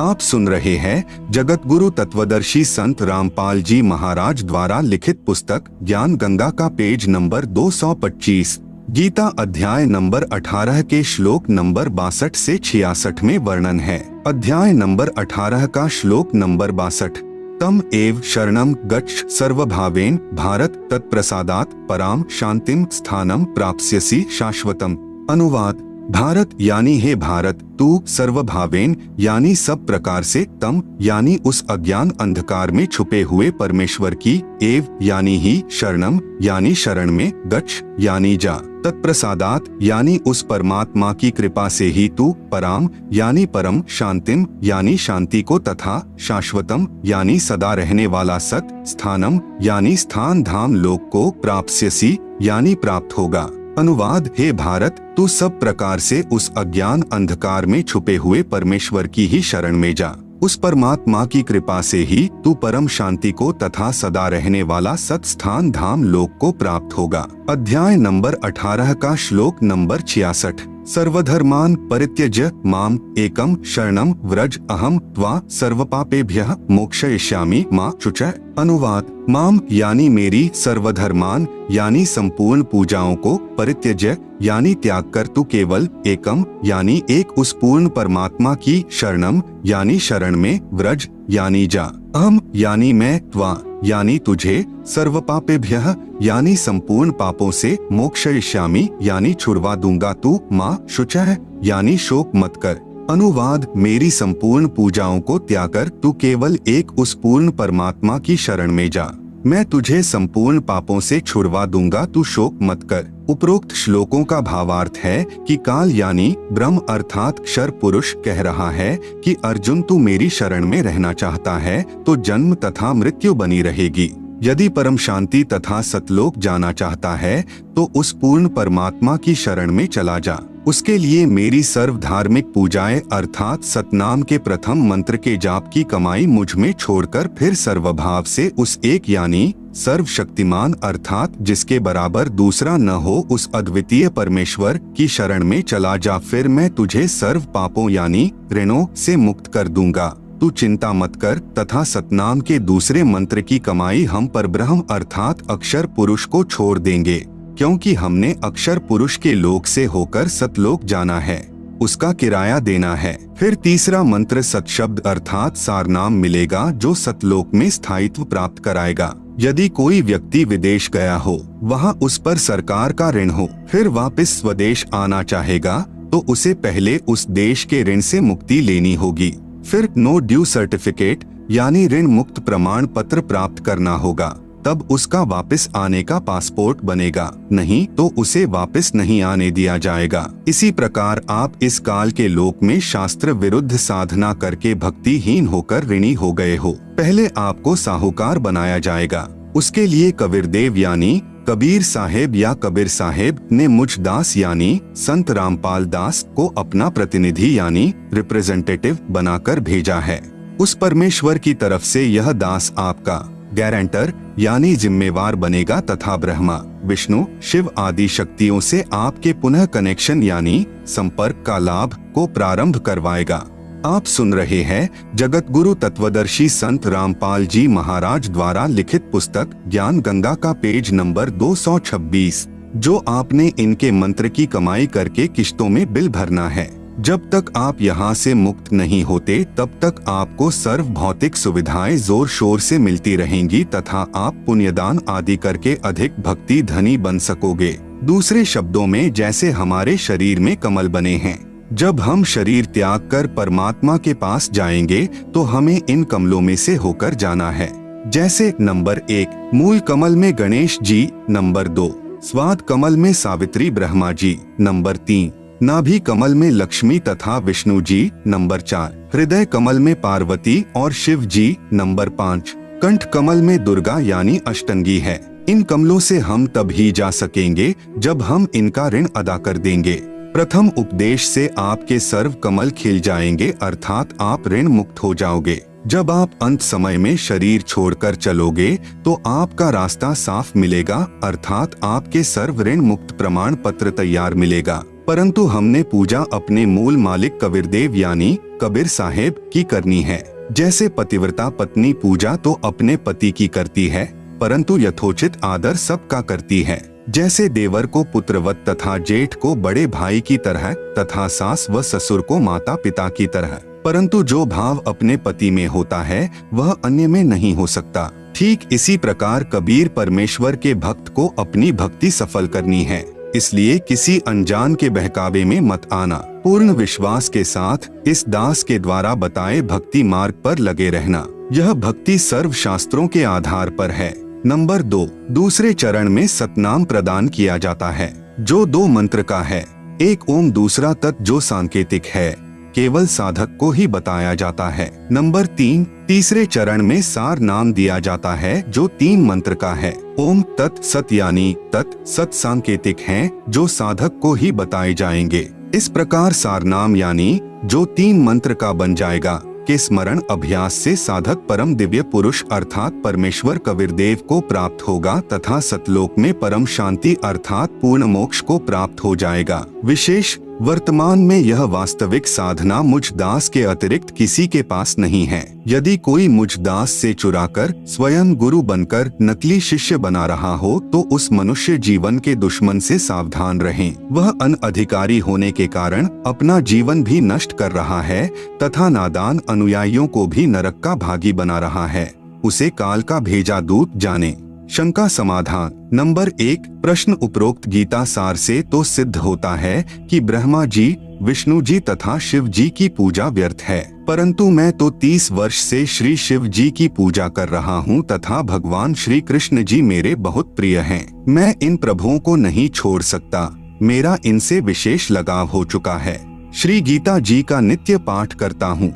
आप सुन रहे हैं जगत गुरु तत्वदर्शी संत रामपाल जी महाराज द्वारा लिखित पुस्तक ज्ञान गंगा का पेज नंबर 225। गीता अध्याय नंबर 18 के श्लोक नंबर 62 से 66 में वर्णन है। अध्याय नंबर 18 का श्लोक नंबर 62। तम एव शरणम गच्छ सर्वभावेन भारत तत्प्रसादात् पराम शांतिम स्थानम प्राप्स्यसि शाश्वतम। अनुवाद। भारत यानी हे भारत, तू सर्वभावेन यानी सब प्रकार से, तम यानी उस अज्ञान अंधकार में छुपे हुए परमेश्वर की, एव यानी ही, शरणम यानी शरण में, गच्छ यानी जा, तत्प्रसादात यानी उस परमात्मा की कृपा से ही तू, पराम यानी परम, शांतिम यानी शांति को तथा शाश्वतम यानी सदा रहने वाला सत, स्थानम यानी स्थान धाम लोक को, प्राप्स्यसि यानी प्राप्त होगा। अनुवाद। हे भारत, तू सब प्रकार से उस अज्ञान अंधकार में छुपे हुए परमेश्वर की ही शरण में जा। उस परमात्मा की कृपा से ही तू परम शांति को तथा सदा रहने वाला सत्स्थान धाम लोक को प्राप्त होगा। अध्याय नंबर 18 का श्लोक नंबर 66। सर्वधर्मान परित्यज्य माम एकम शरणम व्रज अहम त्वा सर्वपापेभ्यः मोक्षयिष्यामि मा शुचः। अनुवाद, माम यानी मेरी, सर्वधर्मान यानी संपूर्ण पूजाओं को, परित्यज्य यानी त्याग कर तू केवल, एकम यानी एक उस पूर्ण परमात्मा की, शरणम यानी शरण में, व्रज यानी जा, अहम यानी मैं, त्वा यानी तुझे, सर्वपापेभ्यः यानी संपूर्ण पापों से, मोक्षयिष्यामि यानी छुड़वा दूंगा तू, माँ शुचः यानी शोक मत कर। अनुवाद, मेरी संपूर्ण पूजाओं को त्याग कर तू केवल एक उस पूर्ण परमात्मा की शरण में जा, मैं तुझे संपूर्ण पापों से छुड़वा दूंगा, तू शोक मत कर। उपरोक्त श्लोकों का भावार्थ है कि काल यानी ब्रह्म अर्थात क्षर पुरुष कह रहा है कि अर्जुन तू मेरी शरण में रहना चाहता है तो जन्म तथा मृत्यु बनी रहेगी। यदि परम शांति तथा सतलोक जाना चाहता है तो उस पूर्ण परमात्मा की शरण में चला जा। उसके लिए मेरी सर्व धार्मिक पूजाएं अर्थात सतनाम के प्रथम मंत्र के जाप की कमाई मुझ में छोड़कर फिर सर्वभाव से उस एक यानी सर्वशक्तिमान अर्थात जिसके बराबर दूसरा न हो उस अद्वितीय परमेश्वर की शरण में चला जा, फिर मैं तुझे सर्व पापों यानी ऋणों से मुक्त कर दूंगा। तू चिंता मत कर तथा सतनाम के दूसरे मंत्र की कमाई हम परब्रह्म अर्थात अक्षर पुरुष को छोड़ देंगे, क्योंकि हमने अक्षर पुरुष के लोक से होकर सतलोक जाना है, उसका किराया देना है। फिर तीसरा मंत्र सत शब्द अर्थात सारनाम मिलेगा जो सतलोक में स्थायित्व प्राप्त कराएगा। यदि कोई व्यक्ति विदेश गया हो, वहाँ उस पर सरकार का ऋण हो, फिर वापस स्वदेश आना चाहेगा तो उसे पहले उस देश के ऋण से मुक्ति लेनी होगी। फिर नो ड्यू सर्टिफिकेट यानी ऋण मुक्त प्रमाण पत्र प्राप्त करना होगा, तब उसका वापस आने का पासपोर्ट बनेगा, नहीं तो उसे वापस नहीं आने दिया जाएगा। इसी प्रकार आप इस काल के लोक में शास्त्र विरुद्ध साधना करके भक्तिहीन होकर ऋणी हो गए हो। पहले आपको साहूकार बनाया जाएगा। उसके लिए कबीरदेव यानी कबीर साहेब या कबीर साहेब ने मुझ दास यानी संत रामपाल दास को अपना प्रतिनिधि यानी रिप्रेजेंटेटिव बनाकर भेजा है। उस परमेश्वर की तरफ से यह दास आपका गारंटर यानी जिम्मेवार बनेगा तथा ब्रह्मा, विष्णु, शिव आदि शक्तियों से आपके पुनः कनेक्शन यानी संपर्क का लाभ को प्रारंभ करवाएगा। आप सुन रहे हैं जगत गुरु तत्वदर्शी संत रामपाल जी महाराज द्वारा लिखित पुस्तक ज्ञान गंगा का पेज नंबर 226, जो आपने इनके मंत्र की कमाई करके किश्तों में बिल भरना है। जब तक आप यहाँ से मुक्त नहीं होते तब तक आपको सर्व भौतिक सुविधाएं जोर शोर से मिलती रहेंगी तथा आप पुण्यदान आदि करके अधिक भक्ति धनी बन सकोगे। दूसरे शब्दों में जैसे हमारे शरीर में कमल बने हैं, जब हम शरीर त्याग कर परमात्मा के पास जाएंगे तो हमें इन कमलों में से होकर जाना है। जैसे नंबर 1 मूल कमल में गणेश जी, नंबर 2 स्वाद कमल में सावित्री ब्रह्मा जी, नंबर 3 नाभि कमल में लक्ष्मी तथा विष्णु जी, नंबर 4 हृदय कमल में पार्वती और शिव जी, नंबर 5 कंठ कमल में दुर्गा यानी अष्टंगी है। इन कमलों से हम तब ही जा सकेंगे जब हम इनका ऋण अदा कर देंगे। प्रथम उपदेश से आपके सर्व कमल खिल जाएंगे अर्थात आप ऋण मुक्त हो जाओगे। जब आप अंत समय में शरीर छोड़कर चलोगे तो आपका रास्ता साफ मिलेगा अर्थात आपके सर्व ऋण मुक्त प्रमाण पत्र तैयार मिलेगा। परंतु हमने पूजा अपने मूल मालिक कबीरदेव यानी कबीर साहेब की करनी है। जैसे पतिव्रता पत्नी पूजा तो अपने पति की करती है, परंतु यथोचित आदर सबका करती है। जैसे देवर को पुत्रवत तथा जेठ को बड़े भाई की तरह तथा सास व ससुर को माता पिता की तरह, परंतु जो भाव अपने पति में होता है वह अन्य में नहीं हो सकता। ठीक इसी प्रकार कबीर परमेश्वर के भक्त को अपनी भक्ति सफल करनी है, इसलिए किसी अनजान के बहकावे में मत आना। पूर्ण विश्वास के साथ इस दास के द्वारा बताए भक्ति मार्ग पर लगे रहना। यह भक्ति सर्व शास्त्रों के आधार पर है। नंबर 2 दूसरे चरण में सतनाम प्रदान किया जाता है, जो 2 मंत्र का है। एक ओम, दूसरा तत् जो सांकेतिक है, केवल साधक को ही बताया जाता है। नंबर 3 तीसरे चरण में सार नाम दिया जाता है, जो 3 मंत्र का है। ओम तत् सत यानी तत् सत सांकेतिक हैं, जो साधक को ही बताए जाएंगे। इस प्रकार सार नाम यानी जो 3 मंत्र का बन जाएगा। के स्मरण अभ्यास से साधक परम दिव्य पुरुष अर्थात परमेश्वर कबीरदेव को प्राप्त होगा तथा सतलोक में परम शांति अर्थात पूर्ण मोक्ष को प्राप्त हो जाएगा। विशेष वर्तमान में यह वास्तविक साधना मुझ दास के अतिरिक्त किसी के पास नहीं है। यदि कोई मुझ दास से चुराकर स्वयं गुरु बनकर नकली शिष्य बना रहा हो तो उस मनुष्य जीवन के दुश्मन से सावधान रहें। वह अनधिकारी होने के कारण अपना जीवन भी नष्ट कर रहा है तथा नादान अनुयायियों को भी नरक का भागी बना रहा है। उसे काल का भेजा दूत जाने। शंका समाधान। नंबर 1, प्रश्न उपरोक्त गीता सार से तो सिद्ध होता है कि ब्रह्मा जी, विष्णु जी तथा शिव जी की पूजा व्यर्थ है, परंतु मैं तो 30 वर्ष से श्री शिव जी की पूजा कर रहा हूँ तथा भगवान श्री कृष्ण जी मेरे बहुत प्रिय हैं। मैं इन प्रभुओं को नहीं छोड़ सकता, मेरा इनसे विशेष लगाव हो चुका है। श्री गीता जी का नित्य पाठ करता हूँ।